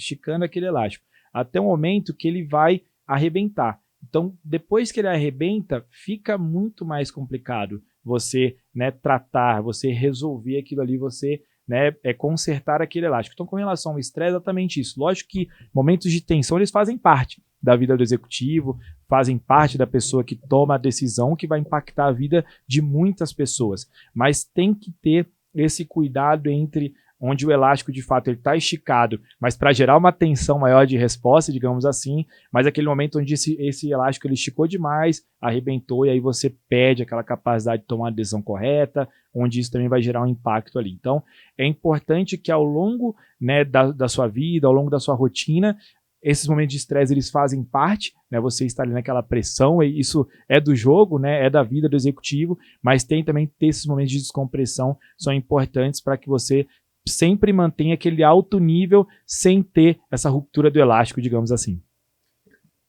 C: até o momento que ele vai arrebentar. Então, depois que ele arrebenta, fica muito mais complicado você, né, tratar, você resolver aquilo ali, você, né, consertar aquele elástico. Então, com relação ao estresse, é exatamente isso. Lógico que momentos de tensão, eles fazem parte da vida do executivo, fazem parte da pessoa que toma a decisão que vai impactar a vida de muitas pessoas. Mas tem que ter esse cuidado entre onde o elástico, de fato, ele está esticado, mas para gerar uma tensão maior de resposta, digamos assim, mas aquele momento onde esse elástico ele esticou demais, arrebentou, e aí você perde aquela capacidade de tomar a decisão correta, onde isso também vai gerar um impacto ali. Então, é importante que ao longo, né, da sua vida, ao longo da sua rotina, esses momentos de estresse, eles fazem parte, né? Você está ali naquela pressão, e isso é do jogo, né? É da vida do executivo, mas tem também ter esses momentos de descompressão, são importantes para que você sempre mantenha aquele alto nível sem ter essa ruptura do elástico, digamos assim.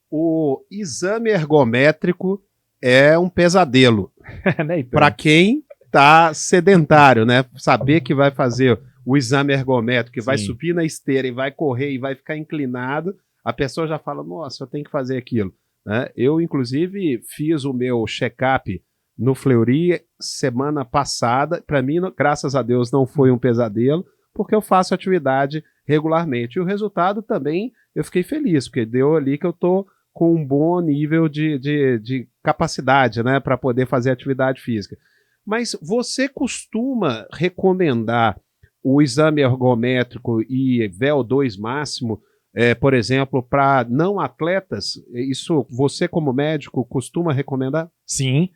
A: O exame ergométrico é um pesadelo
C: Né,
A: para quem está sedentário, né? Saber que vai fazer o exame ergométrico, que vai subir na esteira e vai correr e vai ficar inclinado, a pessoa já fala, nossa, eu tenho que fazer aquilo, né? Eu, inclusive, fiz o meu check-up no Fleury semana passada. Para mim, graças a Deus, não foi um pesadelo, porque eu faço atividade regularmente. E o resultado também, eu fiquei feliz, porque deu ali que eu estou com um bom nível de capacidade, né, para poder fazer atividade física. Mas você costuma recomendar o exame ergométrico e VO2 máximo, por exemplo, para não atletas? Isso você, como médico, costuma recomendar?
C: Sim.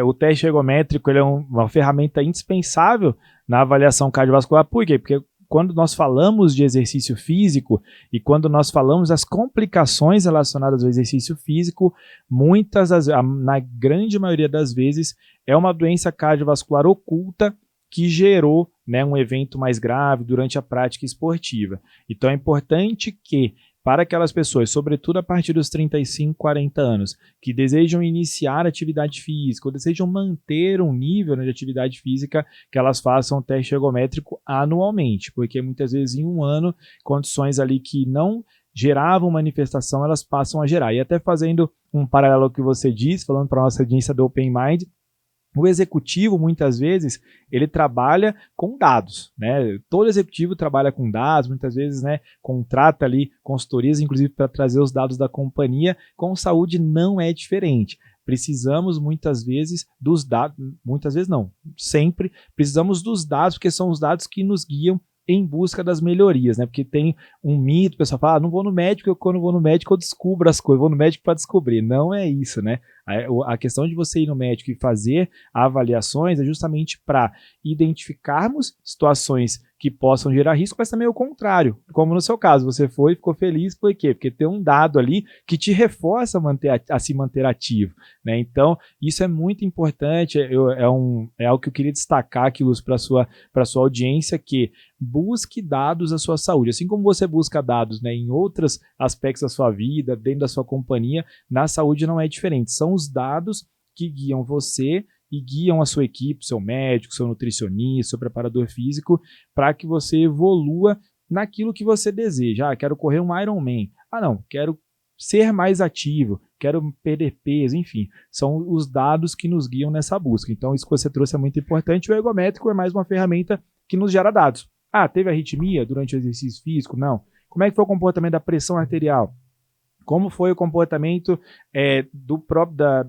C: O teste ergométrico ele é uma ferramenta indispensável na avaliação cardiovascular. Por quê? Porque quando nós falamos de exercício físico e quando nós falamos das complicações relacionadas ao exercício físico, na grande maioria das vezes, é uma doença cardiovascular oculta que gerou, né, um evento mais grave durante a prática esportiva. Então é importante que, para aquelas pessoas, sobretudo a partir dos 35, 40 anos, que desejam iniciar atividade física ou desejam manter um nível, né, de atividade física, que elas façam o teste ergométrico anualmente, porque muitas vezes em um ano, condições ali que não geravam manifestação, elas passam a gerar. E até fazendo um paralelo ao que você disse, falando para a nossa audiência do Open Mind, o executivo, muitas vezes, ele trabalha com dados, né? Todo executivo trabalha com dados, muitas vezes, né, contrata ali consultorias, inclusive para trazer os dados da companhia. Com saúde não é diferente. Precisamos muitas vezes dos dados, muitas vezes não, sempre precisamos dos dados, porque são os dados que nos guiam em busca das melhorias, né? Porque tem um mito, o pessoal fala, não vou no médico, quando eu vou no médico eu descubro as coisas, vou no médico para descobrir. Não é isso, né? A questão de você ir no médico e fazer avaliações é justamente para identificarmos situações que possam gerar risco, mas também o contrário, como no seu caso, você foi e ficou feliz, por quê? Porque tem um dado ali que te reforça a se manter ativo, né? Então, isso é muito importante, é algo que eu queria destacar aqui, Lúcio, para a sua audiência, que busque dados da sua saúde, assim como você busca dados, né, em outros aspectos da sua vida, dentro da sua companhia, na saúde não é diferente, são os dados que guiam você e guiam a sua equipe, seu médico, seu nutricionista, seu preparador físico, para que você evolua naquilo que você deseja. Quero correr um Ironman. Não, quero ser mais ativo, quero perder peso, enfim. São os dados que nos guiam nessa busca. Então, isso que você trouxe é muito importante. O ergométrico é mais uma ferramenta que nos gera dados. Teve arritmia durante o exercício físico? Não. Como é que foi o comportamento da pressão arterial? Como foi o comportamento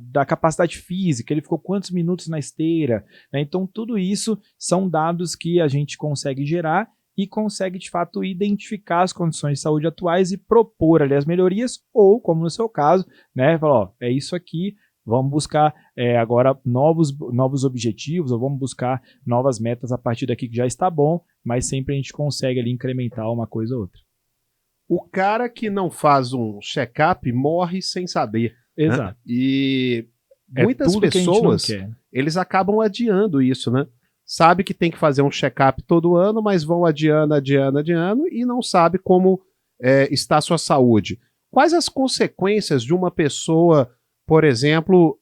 C: da capacidade física? Ele ficou quantos minutos na esteira? Né? Então, tudo isso são dados que a gente consegue gerar e consegue, de fato, identificar as condições de saúde atuais e propor ali as melhorias, ou, como no seu caso, né, falar, é isso aqui, vamos buscar agora novos objetivos, ou vamos buscar novas metas a partir daqui que já está bom, mas sempre a gente consegue ali incrementar uma coisa ou outra.
A: O cara que não faz um check-up morre sem saber.
C: Exato.
A: Né? E muitas pessoas, eles acabam adiando isso, né? Sabe que tem que fazer um check-up todo ano, mas vão adiando e não sabe como está a sua saúde. Quais as consequências de uma pessoa, por exemplo,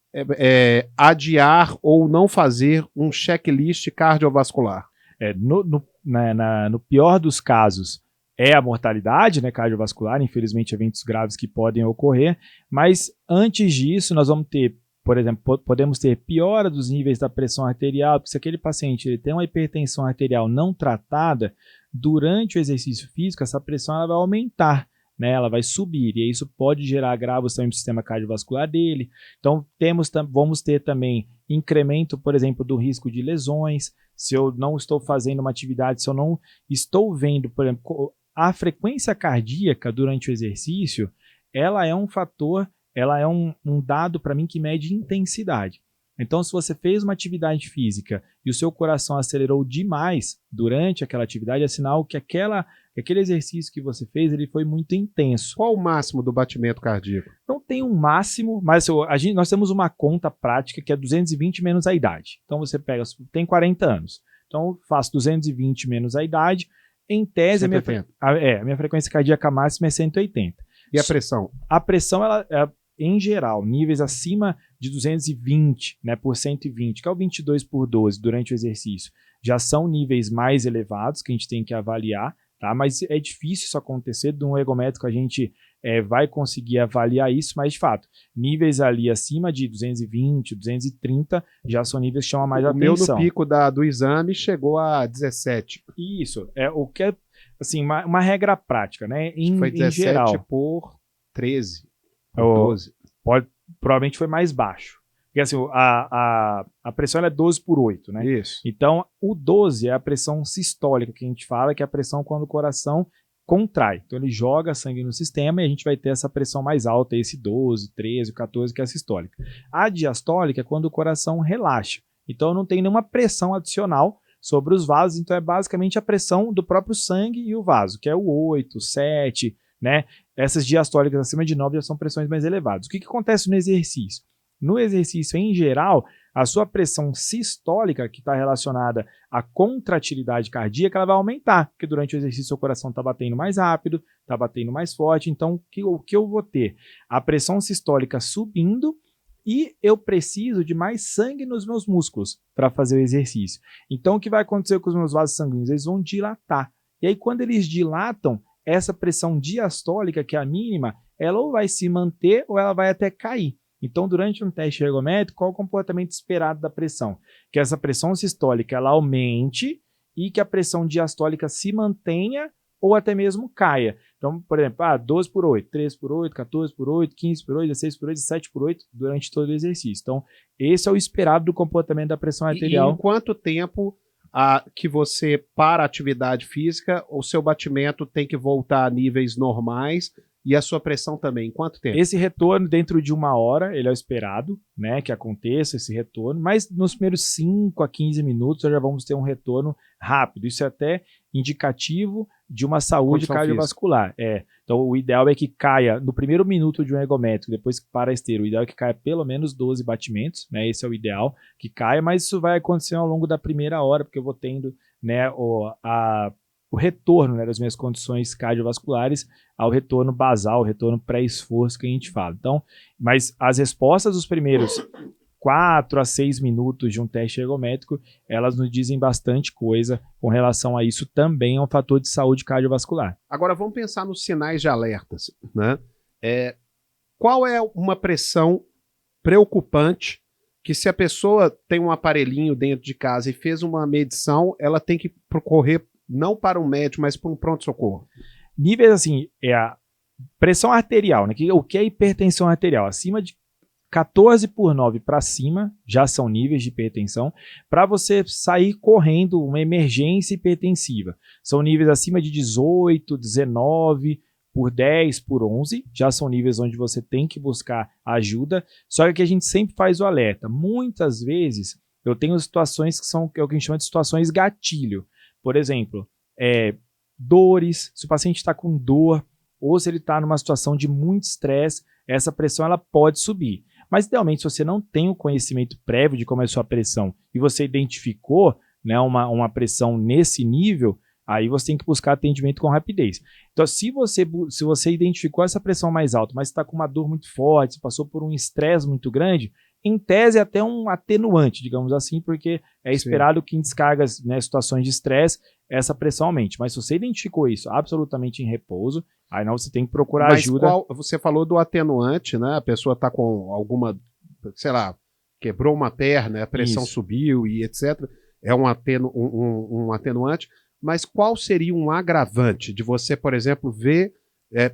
A: adiar ou não fazer um checklist cardiovascular?
C: No pior dos casos, é a mortalidade, né, cardiovascular, infelizmente eventos graves que podem ocorrer, mas antes disso nós vamos ter por exemplo, podemos ter piora dos níveis da pressão arterial, porque se aquele paciente ele tem uma hipertensão arterial não tratada, durante o exercício físico, essa pressão ela vai aumentar, né? Ela vai subir, e isso pode gerar agravos também no sistema cardiovascular dele. Então, vamos ter também incremento, por exemplo, do risco de lesões. Se eu não estou fazendo uma atividade, se eu não estou vendo, por exemplo, a frequência cardíaca durante o exercício, ela é um fator, ela é um dado para mim que mede intensidade. Então, se você fez uma atividade física e o seu coração acelerou demais durante aquela atividade, é sinal que aquele exercício que você fez ele foi muito intenso.
A: Qual o máximo do batimento cardíaco?
C: Não tem um máximo, mas nós temos uma conta prática que é 220 menos a idade. Então, você tem 40 anos. Então, faço 220 menos a idade. Em tese, a minha frequência cardíaca máxima é 180.
A: E a pressão?
C: A pressão, ela em geral, níveis acima de 220, né, por 120, que é o 22 por 12 durante o exercício, já são níveis mais elevados que a gente tem que avaliar, tá? Mas é difícil isso acontecer. De um ergométrico a gente vai conseguir avaliar isso, mas de fato, níveis ali acima de 220, 230 já são níveis que chamam mais atenção.
A: O meu no pico do exame chegou a 17.
C: Isso, o que é assim, uma regra prática, né?
A: Foi 17
C: em geral,
A: por 13. 12.
C: Provavelmente foi mais baixo. Porque assim, a pressão ela é 12 por 8, né?
A: Isso.
C: Então, o 12 é a pressão sistólica que a gente fala, que é a pressão quando o coração contrai. Então, ele joga sangue no sistema e a gente vai ter essa pressão mais alta, esse 12, 13, 14, que é a sistólica. A diastólica é quando o coração relaxa. Então, não tem nenhuma pressão adicional sobre os vasos. Então, é basicamente a pressão do próprio sangue e o vaso, que é o 8, 7, né? Essas diastólicas acima de 9 já são pressões mais elevadas. O que acontece no exercício? No exercício, em geral, a sua pressão sistólica, que está relacionada à contratilidade cardíaca, ela vai aumentar, porque durante o exercício seu coração está batendo mais rápido, está batendo mais forte. Então, o que eu vou ter? A pressão sistólica subindo e eu preciso de mais sangue nos meus músculos para fazer o exercício. Então, o que vai acontecer com os meus vasos sanguíneos? Eles vão dilatar. E aí, quando eles dilatam, essa pressão diastólica, que é a mínima, ela ou vai se manter ou ela vai até cair. Então, durante um teste ergométrico, qual é o comportamento esperado da pressão? Que essa pressão sistólica ela aumente e que a pressão diastólica se mantenha ou até mesmo caia. Então, por exemplo, 12 por 8, 13 por 8, 14 por 8, 15 por 8, 16 por 8, 17 por 8 durante todo o exercício. Então, esse é o esperado do comportamento da pressão arterial.
A: E em quanto tempo que você para a atividade física, o seu batimento tem que voltar a níveis normais e a sua pressão também? Em quanto tempo?
C: Esse retorno dentro de 1 hora, ele é o esperado, né, que aconteça esse retorno, mas nos primeiros 5 a 15 minutos já vamos ter um retorno rápido. Isso é até indicativo de uma saúde cardiovascular. Então, o ideal é que caia no primeiro minuto de um ergométrico, depois que para a esteira, o ideal é que caia pelo menos 12 batimentos, né? Esse é o ideal, que caia, mas isso vai acontecer ao longo da primeira hora, porque eu vou tendo, né, o retorno, né, das minhas condições cardiovasculares ao retorno basal, o retorno pré-esforço que a gente fala. Então, mas as respostas dos primeiros 4 a 6 minutos de um teste ergométrico, elas nos dizem bastante coisa com relação a isso. Também é um fator de saúde cardiovascular.
A: Agora vamos pensar nos sinais de alertas, né? Qual é uma pressão preocupante que, se a pessoa tem um aparelhinho dentro de casa e fez uma medição, ela tem que correr não para um médico, mas para um pronto-socorro?
C: Níveis assim, a pressão arterial, né? O que é hipertensão arterial? Acima de 14 por 9 para cima já são níveis de hipertensão, para você sair correndo uma emergência hipertensiva. São níveis acima de 18, 19 por 10 por 11, já são níveis onde você tem que buscar ajuda, só que aqui a gente sempre faz o alerta. Muitas vezes eu tenho situações que são o que a gente chama de situações gatilho. Por exemplo, dores, se o paciente está com dor ou se ele está numa situação de muito estresse, essa pressão ela pode subir. Mas, idealmente, se você não tem o conhecimento prévio de como é a sua pressão e você identificou, né, uma pressão nesse nível, aí você tem que buscar atendimento com rapidez. Então, se você identificou essa pressão mais alta, mas está com uma dor muito forte, passou por um estresse muito grande, em tese é até um atenuante, digamos assim, porque é esperado que em descargas, né, situações de estresse, essa pressão aumente. Mas se você identificou isso absolutamente em repouso, aí não, você tem que procurar ajuda.
A: Você falou do atenuante, né? A pessoa está com alguma sei lá, quebrou uma perna, a pressão subiu e etc. É um atenuante, mas qual seria um agravante de você, por exemplo,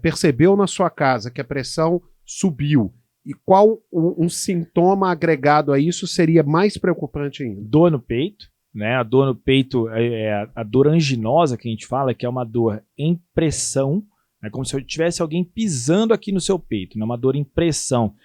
A: percebeu na sua casa que a pressão subiu, e qual um sintoma agregado a isso seria mais preocupante ainda?
C: Dor no peito, né? A dor no peito é a dor anginosa que a gente fala, que é uma dor em pressão, é como se tivesse alguém pisando aqui no seu peito, né? Uma dor em pressão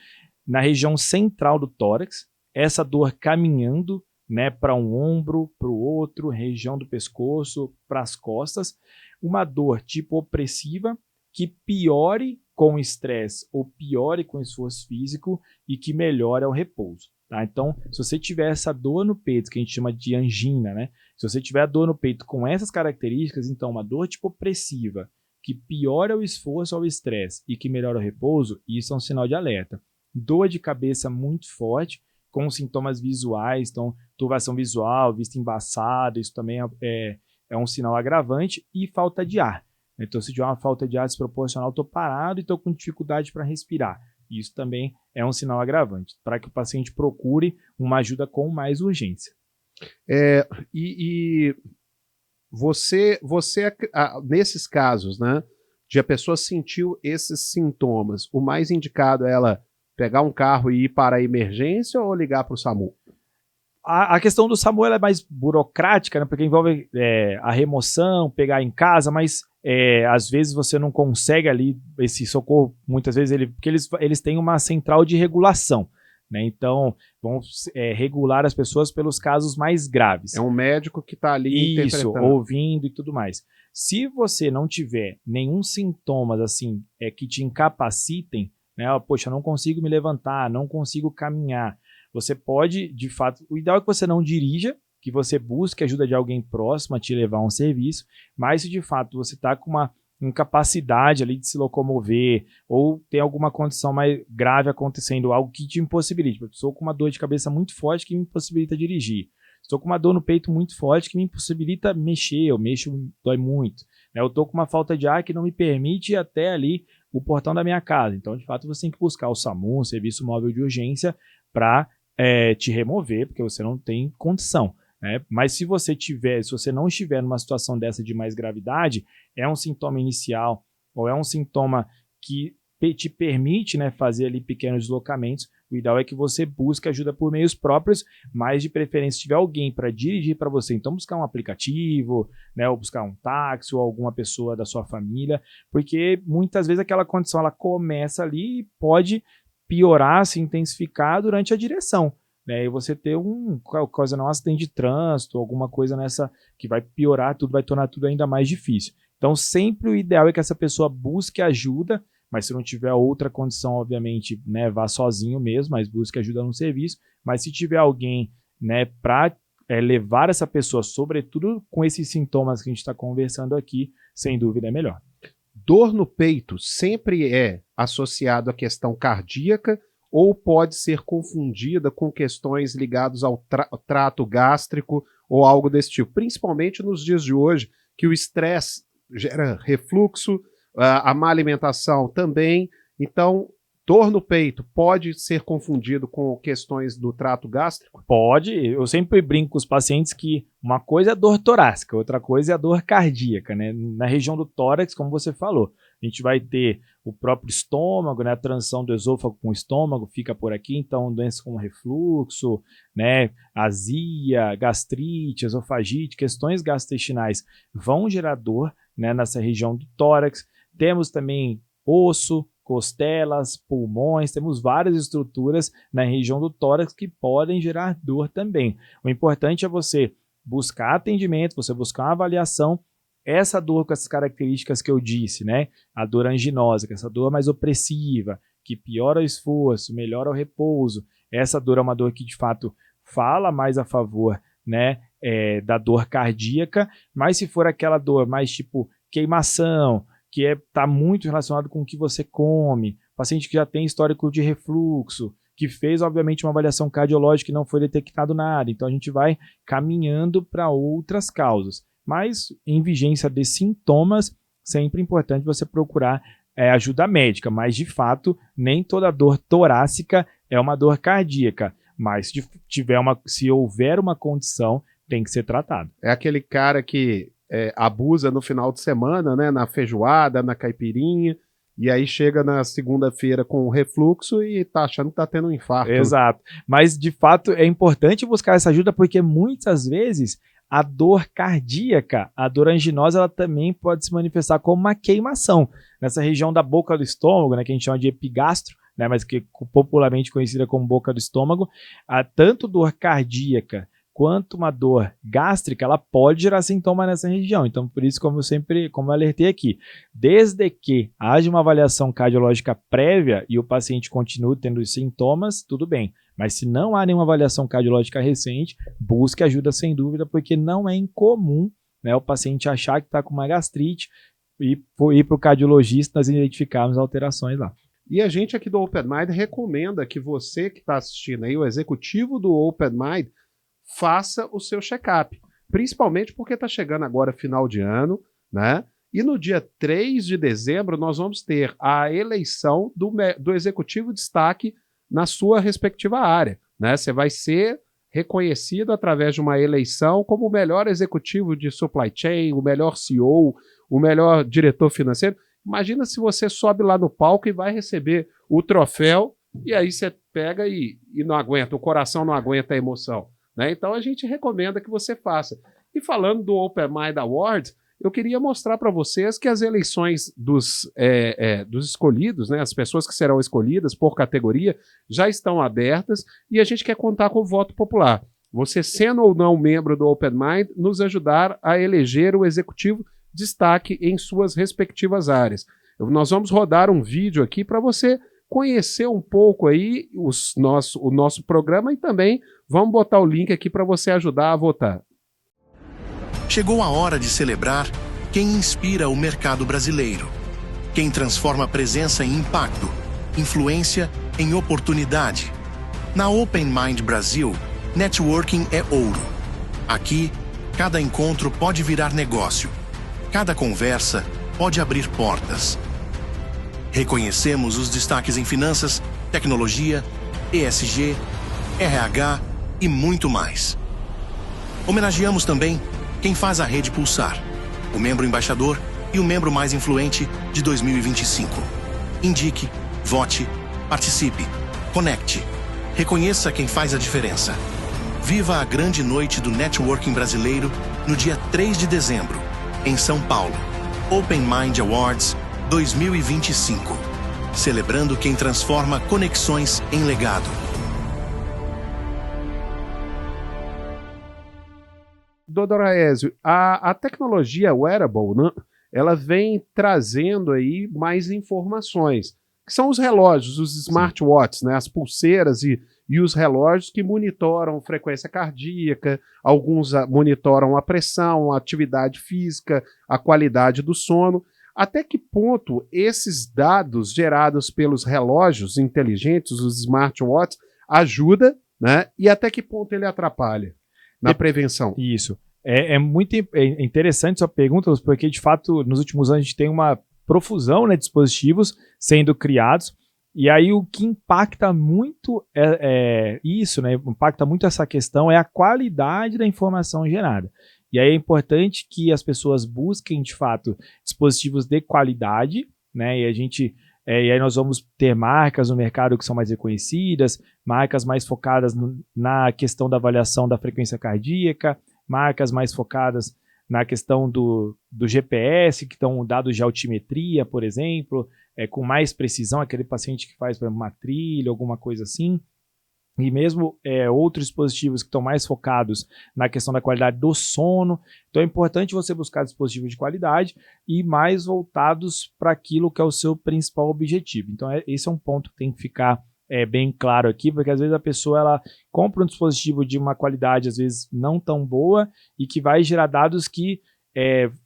C: na região central do tórax, essa dor caminhando, né, para um ombro, para o outro, região do pescoço, para as costas, uma dor tipo opressiva que piore com o estresse ou piore com o esforço físico e que melhore ao repouso. Tá? Então, se você tiver essa dor no peito, que a gente chama de angina, né? Se você tiver a dor no peito com essas características, então uma dor tipo opressiva, que piora o esforço ao estresse e que melhora o repouso, isso é um sinal de alerta. Dor de cabeça muito forte, com sintomas visuais, então turvação visual, vista embaçada, isso também é um sinal agravante, e falta de ar. Então, se tiver uma falta de ar desproporcional, estou parado e estou com dificuldade para respirar. Isso também é um sinal agravante, para que o paciente procure uma ajuda com mais urgência.
A: Você nesses casos, né, de a pessoa sentiu esses sintomas, o mais indicado é ela pegar um carro e ir para a emergência ou ligar para o SAMU?
C: A questão do SAMU ela é mais burocrática, né, porque envolve a remoção, pegar em casa, mas às vezes você não consegue ali esse socorro, muitas vezes porque eles têm uma central de regulação, né, então vão regular as pessoas pelos casos mais graves.
A: É um médico que está ali interpretando.
C: Ouvindo e tudo mais. Se você não tiver nenhum sintomas assim que te incapacitem, né, poxa, não consigo me levantar, não consigo caminhar, você pode, de fato, o ideal é que você não dirija, que você busque ajuda de alguém próximo a te levar a um serviço, mas se de fato você está com uma incapacidade ali de se locomover, ou tem alguma condição mais grave acontecendo, algo que te impossibilite. Eu estou com uma dor de cabeça muito forte que me impossibilita dirigir. Estou com uma dor no peito muito forte que me impossibilita mexer, eu mexo, dói muito. Eu estou com uma falta de ar que não me permite ir até ali o portão da minha casa. Então, de fato, você tem que buscar o SAMU, um serviço móvel de urgência, para te remover, porque você não tem condição. Né? Mas se você não estiver numa situação dessa de mais gravidade, é um sintoma inicial ou é um sintoma que te permite, né, fazer ali pequenos deslocamentos, o ideal é que você busque ajuda por meios próprios, mas de preferência se tiver alguém para dirigir para você, então buscar um aplicativo, né, ou buscar um táxi ou alguma pessoa da sua família, porque muitas vezes aquela condição ela começa ali e pode piorar, se intensificar durante a direção, né, e você ter um acidente de trânsito, alguma coisa nessa que vai piorar tudo, vai tornar tudo ainda mais difícil. Então sempre o ideal é que essa pessoa busque ajuda, mas se não tiver outra condição, obviamente, né, vá sozinho mesmo, mas busque ajuda no serviço. Mas se tiver alguém, né, para levar essa pessoa, sobretudo com esses sintomas que a gente está conversando aqui, sem dúvida é melhor.
A: Dor no peito sempre é associado à questão cardíaca ou pode ser confundida com questões ligadas ao trato gástrico ou algo desse tipo? Principalmente nos dias de hoje, que o estresse gera refluxo, a má alimentação também. Então, dor no peito pode ser confundido com questões do trato gástrico?
C: Pode. Eu sempre brinco com os pacientes que uma coisa é a dor torácica, outra coisa é a dor cardíaca, né? Na região do tórax, como você falou, a gente vai ter o próprio estômago, né? A transição do esôfago com o estômago fica por aqui, então doenças como refluxo, né? Azia, gastrite, esofagite, questões gastrointestinais vão gerar dor, né? Nessa região do tórax. Temos também osso, costelas, pulmões, temos várias estruturas na região do tórax que podem gerar dor também. O importante é você buscar atendimento, você buscar uma avaliação, essa dor com essas características que eu disse, né? A dor anginosa, que é essa dor mais opressiva, que piora o esforço, melhora o repouso. Essa dor é uma dor que de fato fala mais a favor, né, da dor cardíaca, mas se for aquela dor mais tipo queimação, que está muito relacionado com o que você come, paciente que já tem histórico de refluxo, que fez, obviamente, uma avaliação cardiológica e não foi detectado nada. Então, a gente vai caminhando para outras causas. Mas, em vigência de sintomas, sempre é importante você procurar ajuda médica. Mas, de fato, nem toda dor torácica é uma dor cardíaca, mas se houver uma condição, tem que ser tratado.
A: É aquele cara que abusa no final de semana, né, na feijoada, na caipirinha, e aí chega na segunda-feira com refluxo e tá achando que tá tendo um infarto.
C: Exato. Mas, de fato, é importante buscar essa ajuda porque muitas vezes a dor cardíaca, a dor anginosa, ela também pode se manifestar como uma queimação. Nessa região da boca do estômago, né, que a gente chama de epigastro, né, mas que popularmente conhecida como boca do estômago, tanto dor cardíaca quanto uma dor gástrica, ela pode gerar sintoma nessa região. Então, por isso, como eu alertei aqui, desde que haja uma avaliação cardiológica prévia e o paciente continue tendo os sintomas, tudo bem. Mas se não há nenhuma avaliação cardiológica recente, busque ajuda sem dúvida, porque não é incomum, né, o paciente achar que está com uma gastrite e ir para o cardiologista nós identificarmos alterações lá.
A: E a gente aqui do Open Mind recomenda que você que está assistindo aí, o executivo do Open Mind, faça o seu check-up, principalmente porque está chegando agora final de ano, né? E no dia 3 de dezembro nós vamos ter a eleição do executivo destaque na sua respectiva área, né? Você vai ser reconhecido através de uma eleição como o melhor executivo de supply chain, o melhor CEO, o melhor diretor financeiro. Imagina se você sobe lá no palco e vai receber o troféu e aí você pega e não aguenta, o coração não aguenta a emoção. Né? Então a gente recomenda que você faça. E falando do Open Mind Awards, eu queria mostrar para vocês que as eleições dos escolhidos, né, as pessoas que serão escolhidas por categoria, já estão abertas e a gente quer contar com o voto popular. Você, sendo ou não membro do Open Mind, nos ajudar a eleger o executivo destaque em suas respectivas áreas. Nós vamos rodar um vídeo aqui para você conhecer um pouco aí o nosso programa e também vamos botar o link aqui para você ajudar a votar.
L: Chegou a hora de celebrar quem inspira o mercado brasileiro, quem transforma presença em impacto, influência em oportunidade. Na Open Mind Brasil, networking é ouro. Aqui, cada encontro pode virar negócio, cada conversa pode abrir portas. Reconhecemos os destaques em finanças, tecnologia, ESG, RH e muito mais. Homenageamos também quem faz a rede pulsar, o membro embaixador e o membro mais influente de 2025. Indique, vote, participe, conecte. Reconheça quem faz a diferença. Viva a grande noite do networking brasileiro no dia 3 de dezembro, em São Paulo. Open Mind Awards 2025. Celebrando quem transforma conexões em legado.
A: Doutor Aézio, a tecnologia wearable, né, ela vem trazendo aí mais informações, que são os relógios, os smartwatches, né, as pulseiras e os relógios que monitoram frequência cardíaca, alguns monitoram a pressão, a atividade física, a qualidade do sono. Até que ponto esses dados gerados pelos relógios inteligentes, os smartwatches, ajuda, né, e até que ponto ele atrapalha na prevenção?
C: Isso. É muito interessante sua pergunta, porque de fato nos últimos anos a gente tem uma profusão, né, de dispositivos sendo criados, e aí o que impacta muito isso, né, impacta muito essa questão é a qualidade da informação gerada. E aí é importante que as pessoas busquem de fato dispositivos de qualidade, né, e aí nós vamos ter marcas no mercado que são mais reconhecidas, marcas mais focadas na questão da avaliação da frequência cardíaca, marcas mais focadas na questão do GPS, que estão dados de altimetria, por exemplo, com mais precisão, aquele paciente que faz, por exemplo, uma trilha, alguma coisa assim. E mesmo outros dispositivos que estão mais focados na questão da qualidade do sono. Então é importante você buscar dispositivos de qualidade e mais voltados para aquilo que é o seu principal objetivo. Então esse é um ponto que tem que ficar bem claro aqui, porque às vezes a pessoa ela compra um dispositivo de uma qualidade às vezes não tão boa e que vai gerar dados que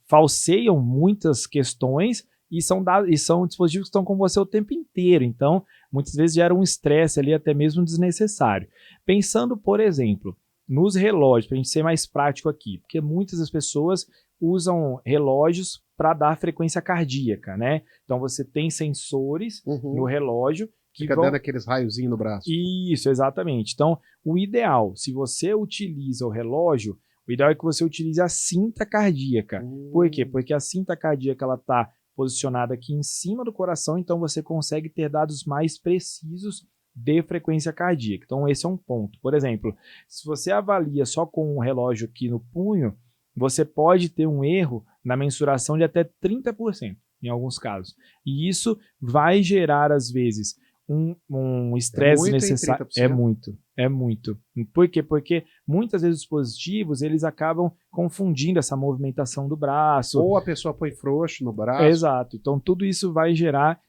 C: falseiam muitas questões e são dispositivos que estão com você o tempo inteiro. Então, muitas vezes gera um estresse ali, até mesmo desnecessário. Pensando, por exemplo, nos relógios, para a gente ser mais prático aqui, porque muitas das pessoas usam relógios para dar frequência cardíaca, né? Então, você tem sensores no relógio
A: Fica dando aqueles raiozinhos no braço.
C: Isso, exatamente. Então, o ideal, se você utiliza o relógio, o ideal é que você utilize a cinta cardíaca. Por quê? Porque a cinta cardíaca ela está posicionada aqui em cima do coração, então você consegue ter dados mais precisos de frequência cardíaca. Então, esse é um ponto. Por exemplo, se você avalia só com um relógio aqui no punho, você pode ter um erro na mensuração de até 30%, em alguns casos. E isso vai gerar, às vezes, um estresse necessário. É muito. Por quê? Porque muitas vezes os dispositivos, eles acabam confundindo essa movimentação do braço.
A: Ou a pessoa põe frouxo no braço.
C: Exato. Então, tudo isso vai gerar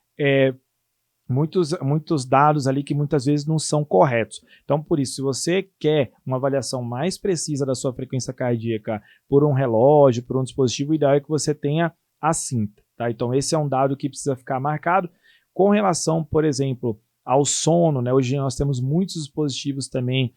C: muitos dados ali que muitas vezes não são corretos. Então, por isso, se você quer uma avaliação mais precisa da sua frequência cardíaca por um relógio, por um dispositivo, o ideal é que você tenha a cinta. Tá? Então, esse é um dado que precisa ficar marcado. Com relação, por exemplo, ao sono, né? Hoje nós temos muitos dispositivos também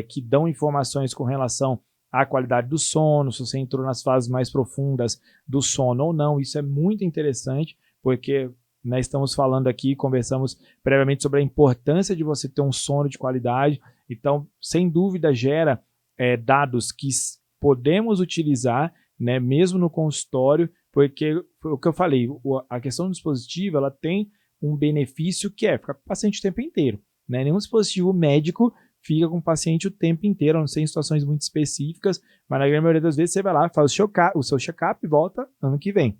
C: que dão informações com relação à qualidade do sono, se você entrou nas fases mais profundas do sono ou não. Isso é muito interessante, porque nós estamos falando aqui, conversamos previamente sobre a importância de você ter um sono de qualidade. Então, sem dúvida, gera dados que podemos utilizar, né, mesmo no consultório, porque foi o que eu falei, a questão do dispositivo, ela tem um benefício que é ficar com o paciente o tempo inteiro. Né? Nenhum dispositivo médico fica com o paciente o tempo inteiro, a não ser em situações muito específicas, mas na grande maioria das vezes você vai lá, faz o seu check-up e volta ano que vem.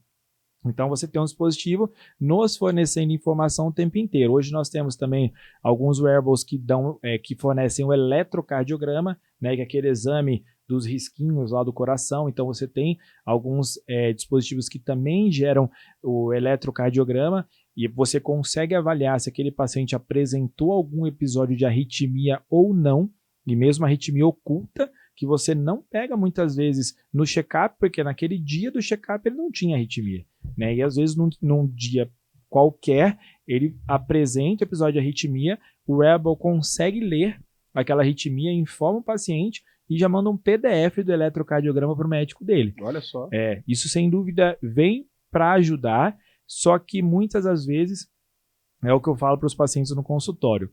C: Então você tem um dispositivo nos fornecendo informação o tempo inteiro. Hoje nós temos também alguns wearables que fornecem o eletrocardiograma, né, que é aquele exame dos risquinhos lá do coração. Então você tem alguns dispositivos que também geram o eletrocardiograma e você consegue avaliar se aquele paciente apresentou algum episódio de arritmia ou não, e mesmo arritmia oculta, que você não pega muitas vezes no check-up, porque naquele dia do check-up ele não tinha arritmia, né? E às vezes num dia qualquer ele apresenta o episódio de arritmia, o wearable consegue ler aquela arritmia, informa o paciente e já manda um PDF do eletrocardiograma para o médico dele.
A: Olha só.
C: Isso sem dúvida vem para ajudar, só que muitas das vezes é o que eu falo para os pacientes no consultório.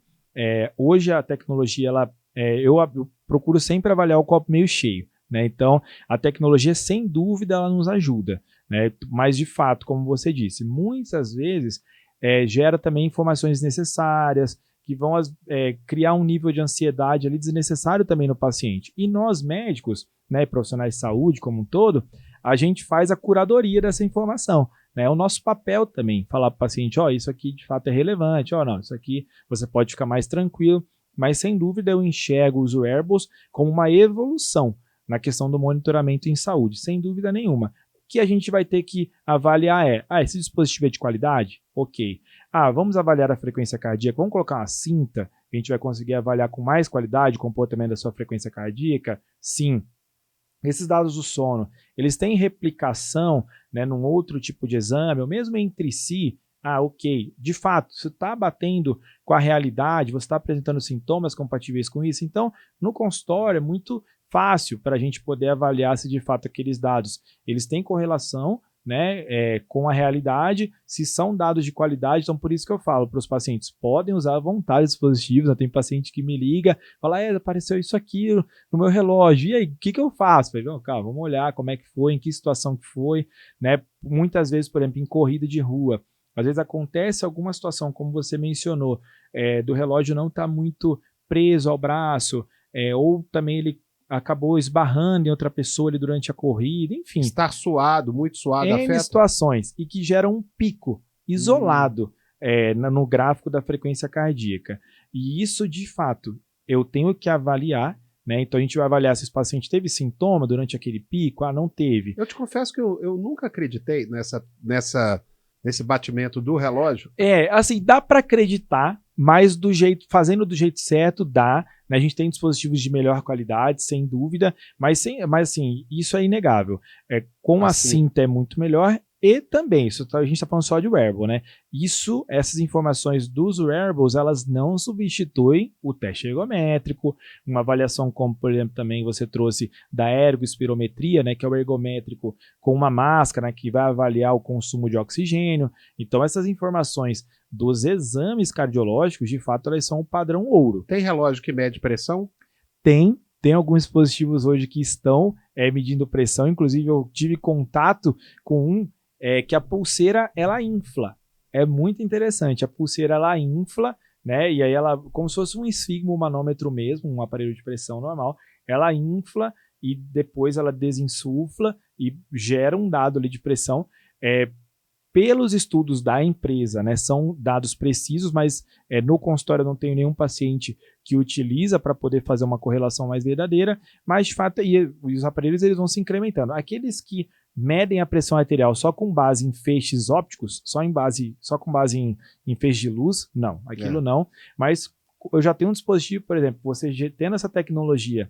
C: Hoje a tecnologia, eu procuro sempre avaliar o copo meio cheio, né? Então, a tecnologia, sem dúvida, ela nos ajuda, né? Mas, de fato, como você disse, muitas vezes gera também informações desnecessárias, que vão criar um nível de ansiedade ali desnecessário também no paciente. E nós, médicos, né, profissionais de saúde como um todo, a gente faz a curadoria dessa informação. É o nosso papel também, falar para o paciente, isso aqui de fato é relevante, não, isso aqui você pode ficar mais tranquilo, mas sem dúvida eu enxergo os wearables como uma evolução na questão do monitoramento em saúde, sem dúvida nenhuma. O que a gente vai ter que avaliar esse dispositivo é de qualidade? Ok. Vamos avaliar a frequência cardíaca, vamos colocar uma cinta, que a gente vai conseguir avaliar com mais qualidade o comportamento da sua frequência cardíaca? Sim. Esses dados do sono, eles têm replicação, né, num outro tipo de exame, ou mesmo entre si. Ok, de fato, você está batendo com a realidade, você está apresentando sintomas compatíveis com isso. Então, no consultório é muito fácil para a gente poder avaliar se de fato aqueles dados eles têm correlação, né, com a realidade, se são dados de qualidade. Então, por isso que eu falo para os pacientes, podem usar à vontade dispositivos. Tem paciente que me liga, fala, apareceu isso aqui no meu relógio, e aí, o que eu faço? Eu falei, cara, vamos olhar como é que foi, em que situação que foi, né? Muitas vezes, por exemplo, em corrida de rua, às vezes acontece alguma situação, como você mencionou, do relógio não estar muito preso ao braço, ou também ele acabou esbarrando em outra pessoa ali durante a corrida, enfim.
A: Estar suado, muito suado,
C: afeta. Situações, e que geram um pico isolado no gráfico da frequência cardíaca. E isso, de fato, eu tenho que avaliar, né? Então a gente vai avaliar se esse paciente teve sintoma durante aquele pico, não teve.
A: Eu te confesso que eu nunca acreditei nesse batimento do relógio.
C: Assim, dá para acreditar, mas fazendo do jeito certo, dá. Né? A gente tem dispositivos de melhor qualidade, sem dúvida, mas assim, isso é inegável. Com a cinta é muito melhor, E também, a gente está falando só de wearable, né? Essas informações dos wearables, elas não substituem o teste ergométrico, uma avaliação como, por exemplo, também você trouxe da ergospirometria, né? Que é o ergométrico com uma máscara, né, que vai avaliar o consumo de oxigênio. Então, essas informações dos exames cardiológicos, de fato, elas são o padrão ouro.
A: Tem relógio que mede pressão?
C: Tem alguns dispositivos hoje que estão medindo pressão, inclusive eu tive contato com que a pulseira, ela infla. É muito interessante, a pulseira, ela infla, né, e aí ela, como se fosse um esfigmomanômetro mesmo, um aparelho de pressão normal, ela infla e depois ela desinsufla e gera um dado ali de pressão, pelos estudos da empresa, né, são dados precisos, mas no consultório eu não tenho nenhum paciente que utiliza para poder fazer uma correlação mais verdadeira, mas de fato os aparelhos eles vão se incrementando. Aqueles que medem a pressão arterial só com base em feixes ópticos, só com base em feixe de luz, não, aquilo não, mas eu já tenho um dispositivo, por exemplo, você tendo essa tecnologia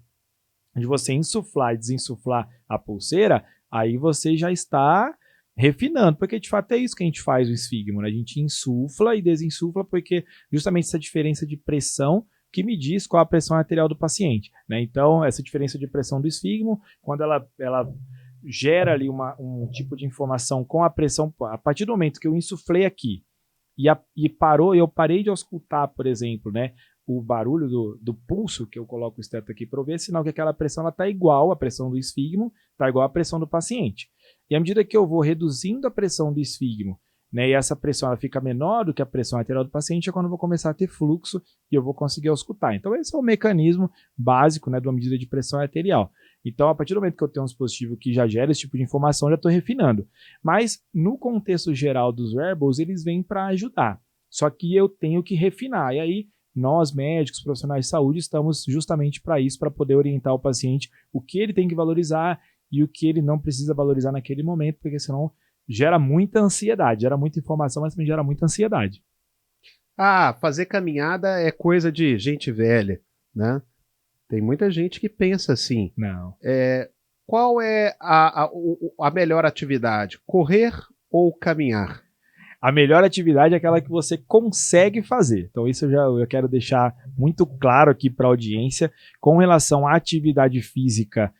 C: de você insuflar e desinsuflar a pulseira, aí você já está refinando, porque de fato é isso que a gente faz o esfigmo, né? A gente insufla e desinsufla porque justamente essa diferença de pressão que me diz qual a pressão arterial do paciente, né? Então, essa diferença de pressão do esfigmo, quando ela gera ali um tipo de informação com a pressão, a partir do momento que eu insuflei aqui eu parei de auscultar, por exemplo, né, o barulho do pulso, que eu coloco o esteto aqui para ver, sinal que aquela pressão está igual, a pressão do esfigmo está igual à pressão do paciente. E à medida que eu vou reduzindo a pressão do esfigmo, né, e essa pressão ela fica menor do que a pressão arterial do paciente, é quando eu vou começar a ter fluxo e eu vou conseguir auscultar. Então esse é o mecanismo básico, né, de uma medida de pressão arterial. Então, a partir do momento que eu tenho um dispositivo que já gera esse tipo de informação, eu já estou refinando. Mas, no contexto geral dos wearables, eles vêm para ajudar. Só que eu tenho que refinar. E aí, nós, médicos, profissionais de saúde, estamos justamente para isso, para poder orientar o paciente o que ele tem que valorizar e o que ele não precisa valorizar naquele momento, porque senão gera muita ansiedade. Gera muita informação, mas também gera muita ansiedade.
A: Fazer caminhada é coisa de gente velha, né? Tem muita gente que pensa assim.
C: Não.
A: Qual é a melhor atividade? Correr ou caminhar?
C: A melhor atividade é aquela que você consegue fazer. Então isso eu quero deixar muito claro aqui para a audiência. Com relação à atividade física,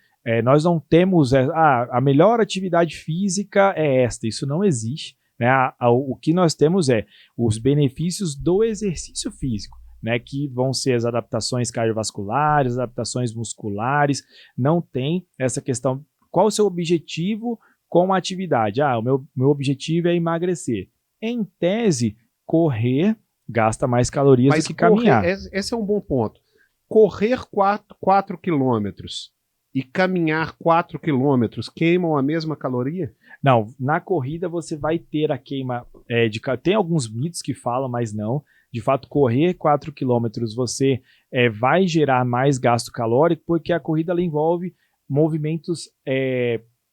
C: nós não temos a melhor atividade física é esta. Isso não existe, né? O que nós temos é os benefícios do exercício físico, né, que vão ser as adaptações cardiovasculares, adaptações musculares. Não tem essa questão, qual o seu objetivo com a atividade? O meu objetivo é emagrecer. Em tese, correr gasta mais calorias do que caminhar.
A: Esse é um bom ponto. Correr 4 quilômetros e caminhar 4 quilômetros queimam a mesma caloria?
C: Não, na corrida você vai ter a queima tem alguns mitos que falam, mas não. De fato, correr 4 quilômetros você vai gerar mais gasto calórico, porque a corrida ela envolve movimentos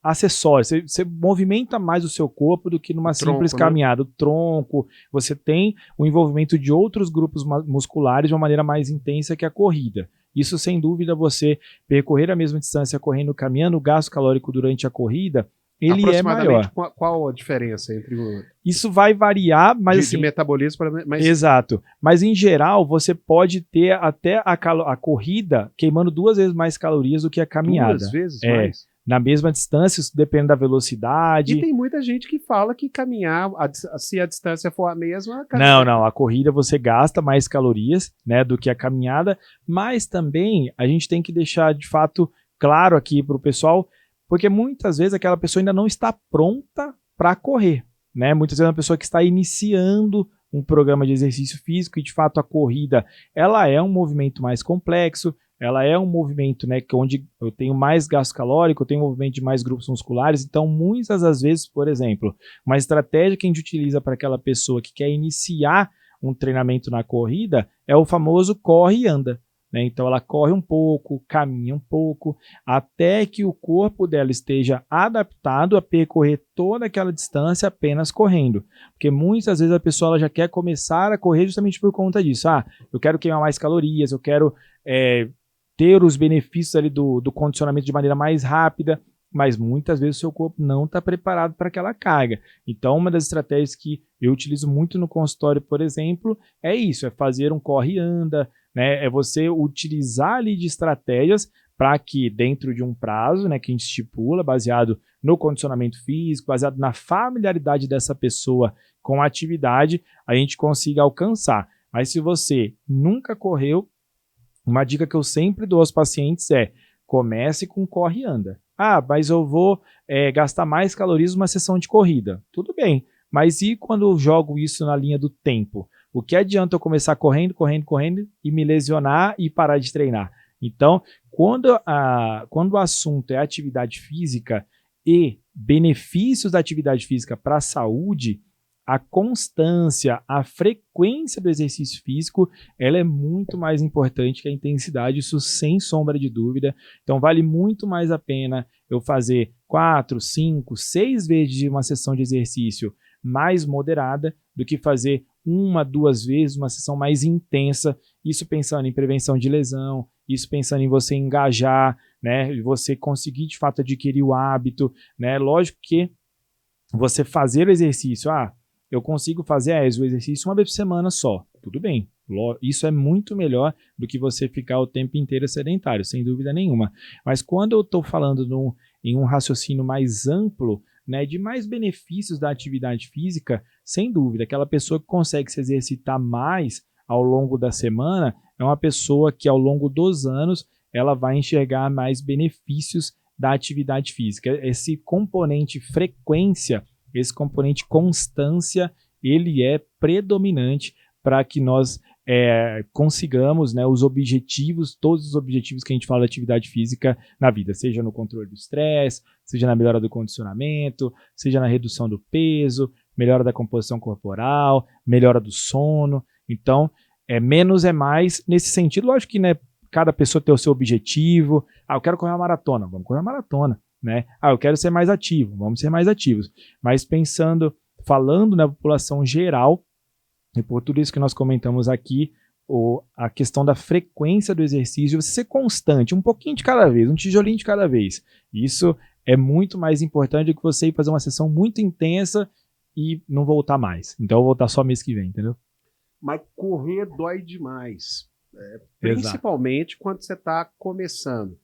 C: acessórios. Você movimenta mais o seu corpo do que numa simples caminhada. O tronco, você tem o envolvimento de outros grupos musculares de uma maneira mais intensa que a corrida. Isso, sem dúvida, você percorrer a mesma distância correndo, caminhando, o gasto calórico durante a corrida, ele é maior.
A: Qual a diferença entre o...
C: Isso vai variar, mas
A: de metabolismo para...
C: Exato. Mas em geral, você pode ter até a corrida queimando 2 vezes mais calorias do que a caminhada.
A: 2 vezes mais?
C: Na mesma distância, isso depende da velocidade.
A: E tem muita gente que fala que caminhar, se a distância for a mesma...
C: Não. A corrida você gasta mais calorias, né, do que a caminhada, mas também a gente tem que deixar de fato claro aqui para o pessoal, porque muitas vezes aquela pessoa ainda não está pronta para correr, né? Muitas vezes é uma pessoa que está iniciando um programa de exercício físico e, de fato, a corrida ela é um movimento mais complexo, ela é um movimento, né, onde eu tenho mais gasto calórico, eu tenho movimento de mais grupos musculares, então muitas das vezes, por exemplo, uma estratégia que a gente utiliza para aquela pessoa que quer iniciar um treinamento na corrida é o famoso corre e anda. Então ela corre um pouco, caminha um pouco, até que o corpo dela esteja adaptado a percorrer toda aquela distância apenas correndo. Porque muitas vezes a pessoa ela já quer começar a correr justamente por conta disso. Eu quero queimar mais calorias, eu quero ter os benefícios ali do condicionamento de maneira mais rápida. mas muitas vezes o seu corpo não está preparado para aquela carga. Então, uma das estratégias que eu utilizo muito no consultório, por exemplo, é isso, é fazer um corre-anda, né? É você utilizar ali de estratégias para que dentro de um prazo, né, que a gente estipula, baseado no condicionamento físico, baseado na familiaridade dessa pessoa com a atividade, a gente consiga alcançar. Mas se você nunca correu, uma dica que eu sempre dou aos pacientes é: comece com corre e anda. Ah, mas eu vou gastar mais calorias numa sessão de corrida. Tudo bem, mas e quando eu jogo isso na linha do tempo? O que adianta eu começar correndo e me lesionar e parar de treinar? Então, quando o assunto é atividade física e benefícios da atividade física para a saúde, a constância, a frequência do exercício físico, ela é muito mais importante que a intensidade, isso sem sombra de dúvida. Então, vale muito mais a pena eu fazer 4, 5, 6 vezes de uma sessão de exercício mais moderada do que fazer 1, 2 vezes uma sessão mais intensa, isso pensando em prevenção de lesão, isso pensando em você engajar, né, e você conseguir de fato adquirir o hábito, né? Lógico que você fazer o exercício, eu consigo fazer o exercício uma vez por semana só, tudo bem, isso é muito melhor do que você ficar o tempo inteiro sedentário, sem dúvida nenhuma. Mas quando eu estou falando em um raciocínio mais amplo, né, de mais benefícios da atividade física, sem dúvida, aquela pessoa que consegue se exercitar mais ao longo da semana é uma pessoa que ao longo dos anos ela vai enxergar mais benefícios da atividade física. Esse componente frequência, esse componente constância, ele é predominante para que nós consigamos, né, os objetivos, todos os objetivos que a gente fala de atividade física na vida, seja no controle do estresse, seja na melhora do condicionamento, seja na redução do peso, melhora da composição corporal, melhora do sono. Então, menos é mais nesse sentido. Lógico que, né, cada pessoa tem o seu objetivo. Eu quero correr uma maratona, vamos correr uma maratona, né? Eu quero ser mais ativo, vamos ser mais ativos. Mas falando na população geral, e por tudo isso que nós comentamos aqui, a questão da frequência do exercício, você ser constante, um pouquinho de cada vez, um tijolinho de cada vez. Isso é muito mais importante do que você ir fazer uma sessão muito intensa e não voltar mais. Então eu vou voltar só mês que vem, entendeu?
A: Mas correr dói demais, principalmente quando você está começando.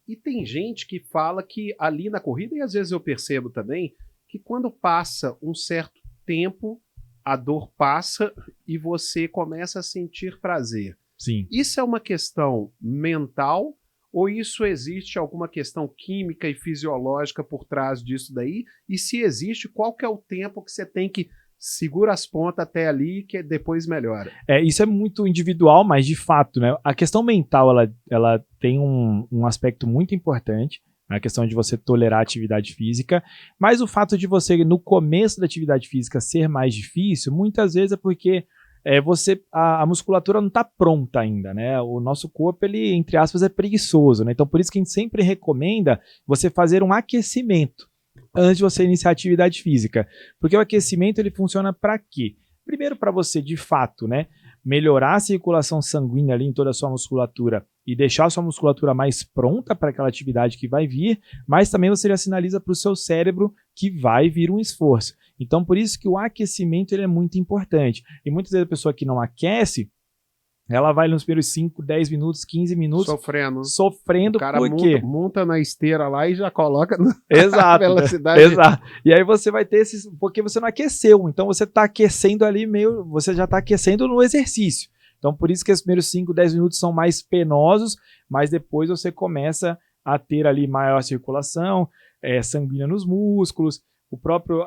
A: E tem gente que fala que ali na corrida, e às vezes eu percebo também, que quando passa um certo tempo, a dor passa e você começa a sentir prazer.
C: Sim.
A: Isso é uma questão mental ou isso existe alguma questão química e fisiológica por trás disso daí? E se existe, qual que é o tempo que você tem que segura as pontas até ali que depois melhora?
C: Isso é muito individual, mas de fato, né, a questão mental ela tem um aspecto muito importante, a questão de você tolerar a atividade física, mas o fato de você, no começo da atividade física, ser mais difícil, muitas vezes é porque a musculatura não está pronta ainda, né? O nosso corpo, ele, entre aspas, é preguiçoso, né? Então, por isso que a gente sempre recomenda você fazer um aquecimento antes de você iniciar a atividade física, porque o aquecimento ele funciona para quê? Primeiro, para você, de fato, né, melhorar a circulação sanguínea ali em toda a sua musculatura e deixar a sua musculatura mais pronta para aquela atividade que vai vir, mas também você já sinaliza para o seu cérebro que vai vir um esforço. Então, por isso que o aquecimento ele é muito importante. E muitas vezes a pessoa que não aquece, ela vai nos primeiros 5, 10 minutos, 15 minutos sofrendo.
A: O cara
C: por quê?
A: monta na esteira lá e já coloca na
C: velocidade. Exato. E aí você vai ter porque você não aqueceu. Então você está aquecendo ali você já está aquecendo no exercício. Então por isso que os primeiros 5, 10 minutos são mais penosos, mas depois você começa a ter ali maior circulação sanguínea nos músculos.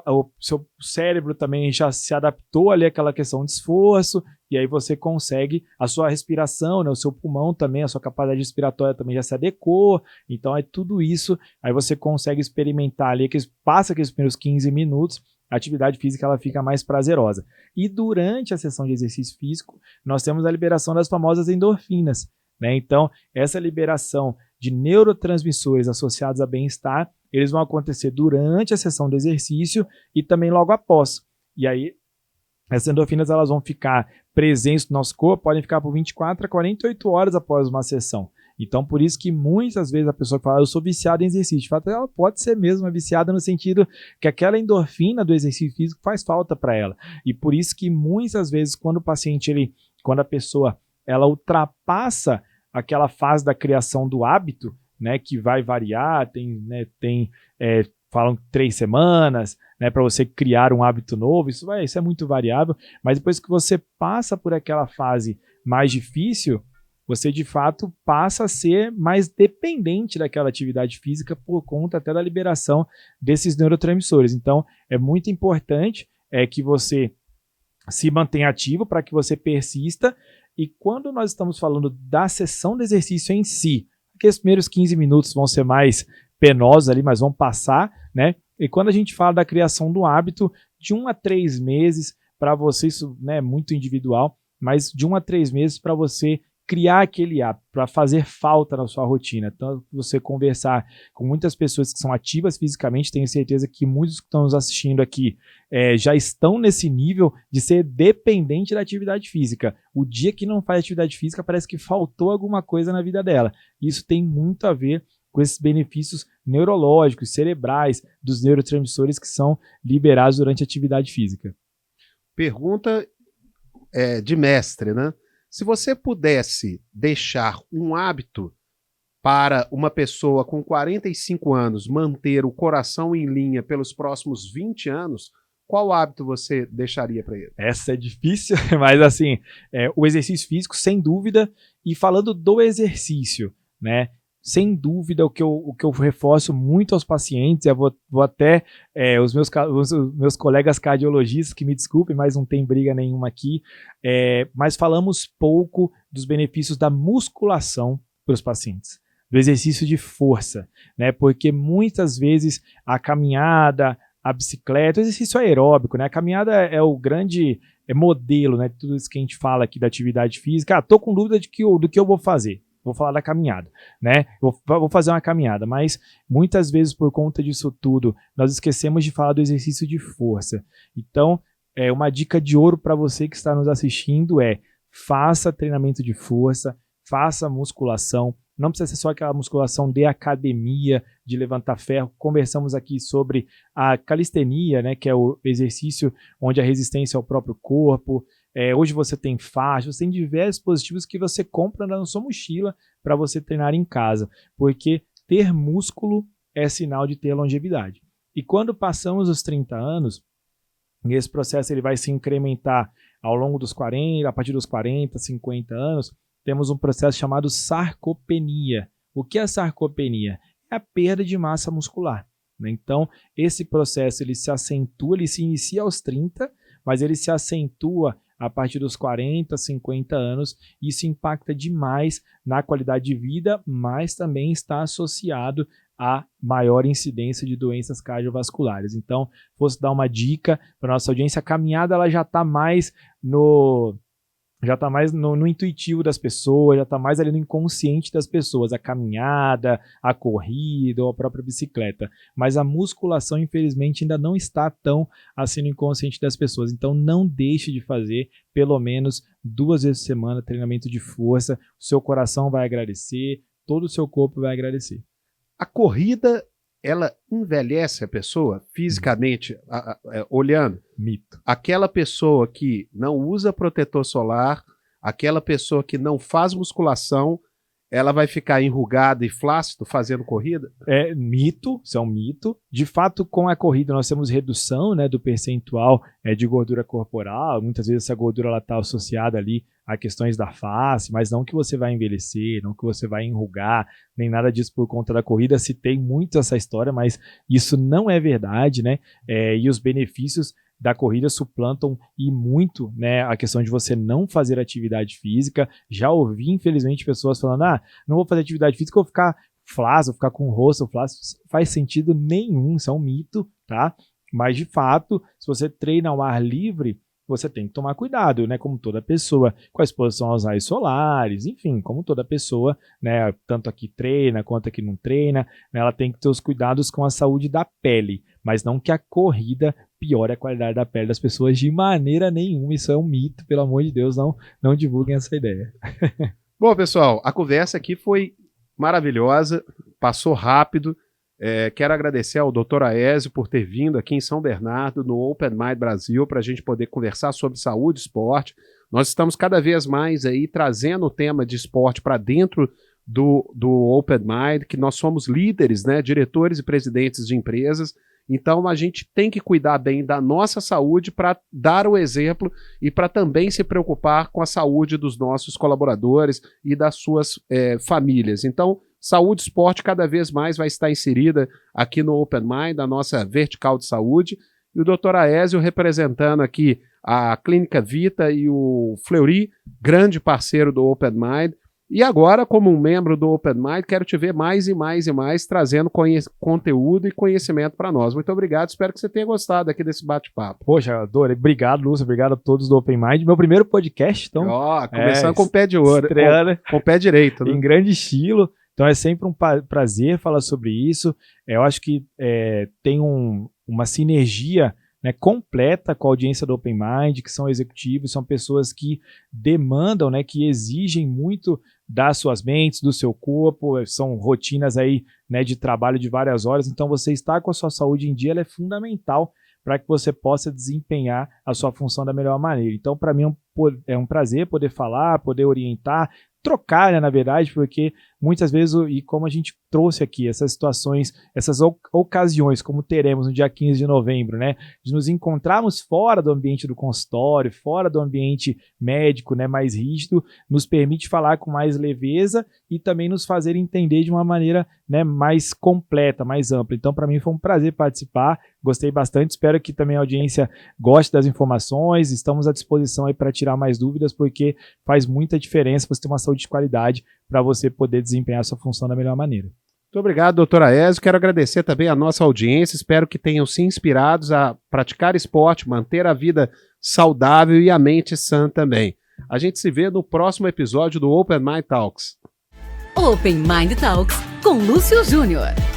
C: O seu cérebro também já se adaptou ali àquela questão de esforço, e aí você consegue, a sua respiração, né, o seu pulmão também, a sua capacidade respiratória também já se adequou, então é tudo isso, aí você consegue experimentar ali, passa aqueles primeiros 15 minutos, a atividade física ela fica mais prazerosa. E durante a sessão de exercício físico, nós temos a liberação das famosas endorfinas, né? Então, essa liberação de neurotransmissores associados a bem-estar, eles vão acontecer durante a sessão de exercício e também logo após. E aí, essas endorfinas elas vão ficar presentes no nosso corpo, podem ficar por 24 a 48 horas após uma sessão. Então, por isso que muitas vezes a pessoa fala, eu sou viciada em exercício. De fato, ela pode ser mesmo viciada no sentido que aquela endorfina do exercício físico faz falta para ela. E por isso que muitas vezes, quando o paciente, quando a pessoa, ela ultrapassa aquela fase da criação do hábito, né, que vai variar, falam 3 semanas, né, para você criar um hábito novo, isso é muito variável, mas depois que você passa por aquela fase mais difícil, você de fato passa a ser mais dependente daquela atividade física por conta até da liberação desses neurotransmissores. Então, é muito importante que você se mantenha ativo para que você persista. E quando nós estamos falando da sessão de exercício em si, aqueles primeiros 15 minutos vão ser mais penosos ali, mas vão passar, né? E quando a gente fala da criação do hábito, de 1 a 3 meses para você, isso, né, é muito individual, mas de 1 a 3 meses para você criar aquele hábito, para fazer falta na sua rotina. Então, você conversar com muitas pessoas que são ativas fisicamente, tenho certeza que muitos que estão nos assistindo aqui já estão nesse nível de ser dependente da atividade física. O dia que não faz atividade física, parece que faltou alguma coisa na vida dela. Isso tem muito a ver com esses benefícios neurológicos, cerebrais, dos neurotransmissores que são liberados durante a atividade física.
A: Pergunta de mestre, né? Se você pudesse deixar um hábito para uma pessoa com 45 anos manter o coração em linha pelos próximos 20 anos, qual hábito você deixaria para ele?
C: Essa é difícil, mas assim, o exercício físico, sem dúvida. E falando do exercício, né? Sem dúvida, o que eu reforço muito aos pacientes, eu vou até, os meus colegas cardiologistas, que me desculpem, mas não tem briga nenhuma aqui, mas falamos pouco dos benefícios da musculação para os pacientes, do exercício de força, né? Porque muitas vezes a caminhada, a bicicleta, o exercício aeróbico, né? A caminhada é o grande modelo, né? Tudo isso que a gente fala aqui da atividade física. Estou com dúvida do que eu vou fazer. Vou falar da caminhada, né? Vou fazer uma caminhada, mas muitas vezes por conta disso tudo, nós esquecemos de falar do exercício de força. Então, uma dica de ouro para você que está nos assistindo faça treinamento de força, faça musculação. Não precisa ser só aquela musculação de academia, de levantar ferro. Conversamos aqui sobre a calistenia, né, que é o exercício onde a resistência é o próprio corpo. Hoje você tem faixa, você tem diversos dispositivos que você compra na sua mochila para você treinar em casa, porque ter músculo é sinal de ter longevidade. E quando passamos os 30 anos, esse processo ele vai se incrementar ao longo dos 40, a partir dos 40, 50 anos, temos um processo chamado sarcopenia. O que é sarcopenia? É a perda de massa muscular, né? Então, esse processo ele se acentua, ele se inicia aos 30, mas ele se acentua a partir dos 40, 50 anos. Isso impacta demais na qualidade de vida, mas também está associado a maior incidência de doenças cardiovasculares. Então, fosse dar uma dica para a nossa audiência, a caminhada ela já está mais no intuitivo das pessoas, já está mais ali no inconsciente das pessoas, a caminhada, a corrida ou a própria bicicleta. Mas a musculação, infelizmente, ainda não está tão assim no inconsciente das pessoas. Então, não deixe de fazer pelo menos 2 vezes por semana treinamento de força. O seu coração vai agradecer, todo o seu corpo vai agradecer.
A: A corrida, ela envelhece a pessoa fisicamente, olhando?
C: Mito.
A: Aquela pessoa que não usa protetor solar, aquela pessoa que não faz musculação, ela vai ficar enrugada e flácido fazendo corrida?
C: É mito, isso é um mito. De fato, com a corrida nós temos redução, né, do percentual de gordura corporal. Muitas vezes essa gordura está associada ali a questões da face, mas não que você vai envelhecer, não que você vai enrugar, nem nada disso por conta da corrida. Citei muito essa história, mas isso não é verdade, né? E os benefícios da corrida suplantam e muito, né, a questão de você não fazer atividade física. Já ouvi, infelizmente, pessoas falando, não vou fazer atividade física, vou ficar flácido, vou ficar com o rosto flácido. Isso não faz sentido nenhum, isso é um mito, tá? Mas, de fato, se você treina ao ar livre, você tem que tomar cuidado, né? Como toda pessoa, com a exposição aos raios solares, enfim, como toda pessoa, né? Tanto a que treina quanto a que não treina, né? Ela tem que ter os cuidados com a saúde da pele, mas não que a corrida piore a qualidade da pele das pessoas de maneira nenhuma. Isso é um mito, pelo amor de Deus, não divulguem essa ideia.
A: Bom, pessoal, a conversa aqui foi maravilhosa, passou rápido. Quero agradecer ao Dr. Aézio por ter vindo aqui em São Bernardo, no Open Mind Brasil, para a gente poder conversar sobre saúde e esporte. Nós estamos cada vez mais aí trazendo o tema de esporte para dentro do Open Mind, que nós somos líderes, né, diretores e presidentes de empresas. Então a gente tem que cuidar bem da nossa saúde para dar o exemplo e para também se preocupar com a saúde dos nossos colaboradores e das suas famílias. Então, saúde e esporte cada vez mais vai estar inserida aqui no Open Mind, a nossa vertical de saúde. E o Dr. Aézio representando aqui a Clínica Vita e o Fleury, grande parceiro do Open Mind. E agora, como um membro do Open Mind, quero te ver mais e mais e mais trazendo conteúdo e conhecimento para nós. Muito obrigado, espero que você tenha gostado aqui desse bate-papo.
C: Poxa, adorei. Obrigado, Lúcio, obrigado a todos do Open Mind. Meu primeiro podcast, então...
A: Começando com o pé de ouro, com o pé direito. Né?
C: Em grande estilo. Então é sempre um prazer falar sobre isso. Eu acho que tem uma sinergia, né, completa com a audiência do Open Mind, que são executivos, são pessoas que demandam, né, que exigem muito das suas mentes, do seu corpo, são rotinas aí, né, de trabalho de várias horas, então você estar com a sua saúde em dia, ela é fundamental para que você possa desempenhar a sua função da melhor maneira. Então, para mim é um prazer poder falar, poder orientar, trocar, né, na verdade, porque muitas vezes, e como a gente trouxe aqui, essas situações, essas ocasiões, como teremos no dia 15 de novembro, né, de nos encontrarmos fora do ambiente do consultório, fora do ambiente médico, né, mais rígido, nos permite falar com mais leveza e também nos fazer entender de uma maneira, né, mais completa, mais ampla. Então, para mim foi um prazer participar, gostei bastante, espero que também a audiência goste das informações, estamos à disposição aí para tirar mais dúvidas, porque faz muita diferença você ter uma saúde de qualidade para você poder desempenhar a sua função da melhor maneira.
A: Muito obrigado, doutor Aézio. Quero agradecer também a nossa audiência. Espero que tenham se inspirados a praticar esporte, manter a vida saudável e a mente sã também. A gente se vê no próximo episódio do Open Mind Talks.
B: Open Mind Talks com Lúcio Júnior.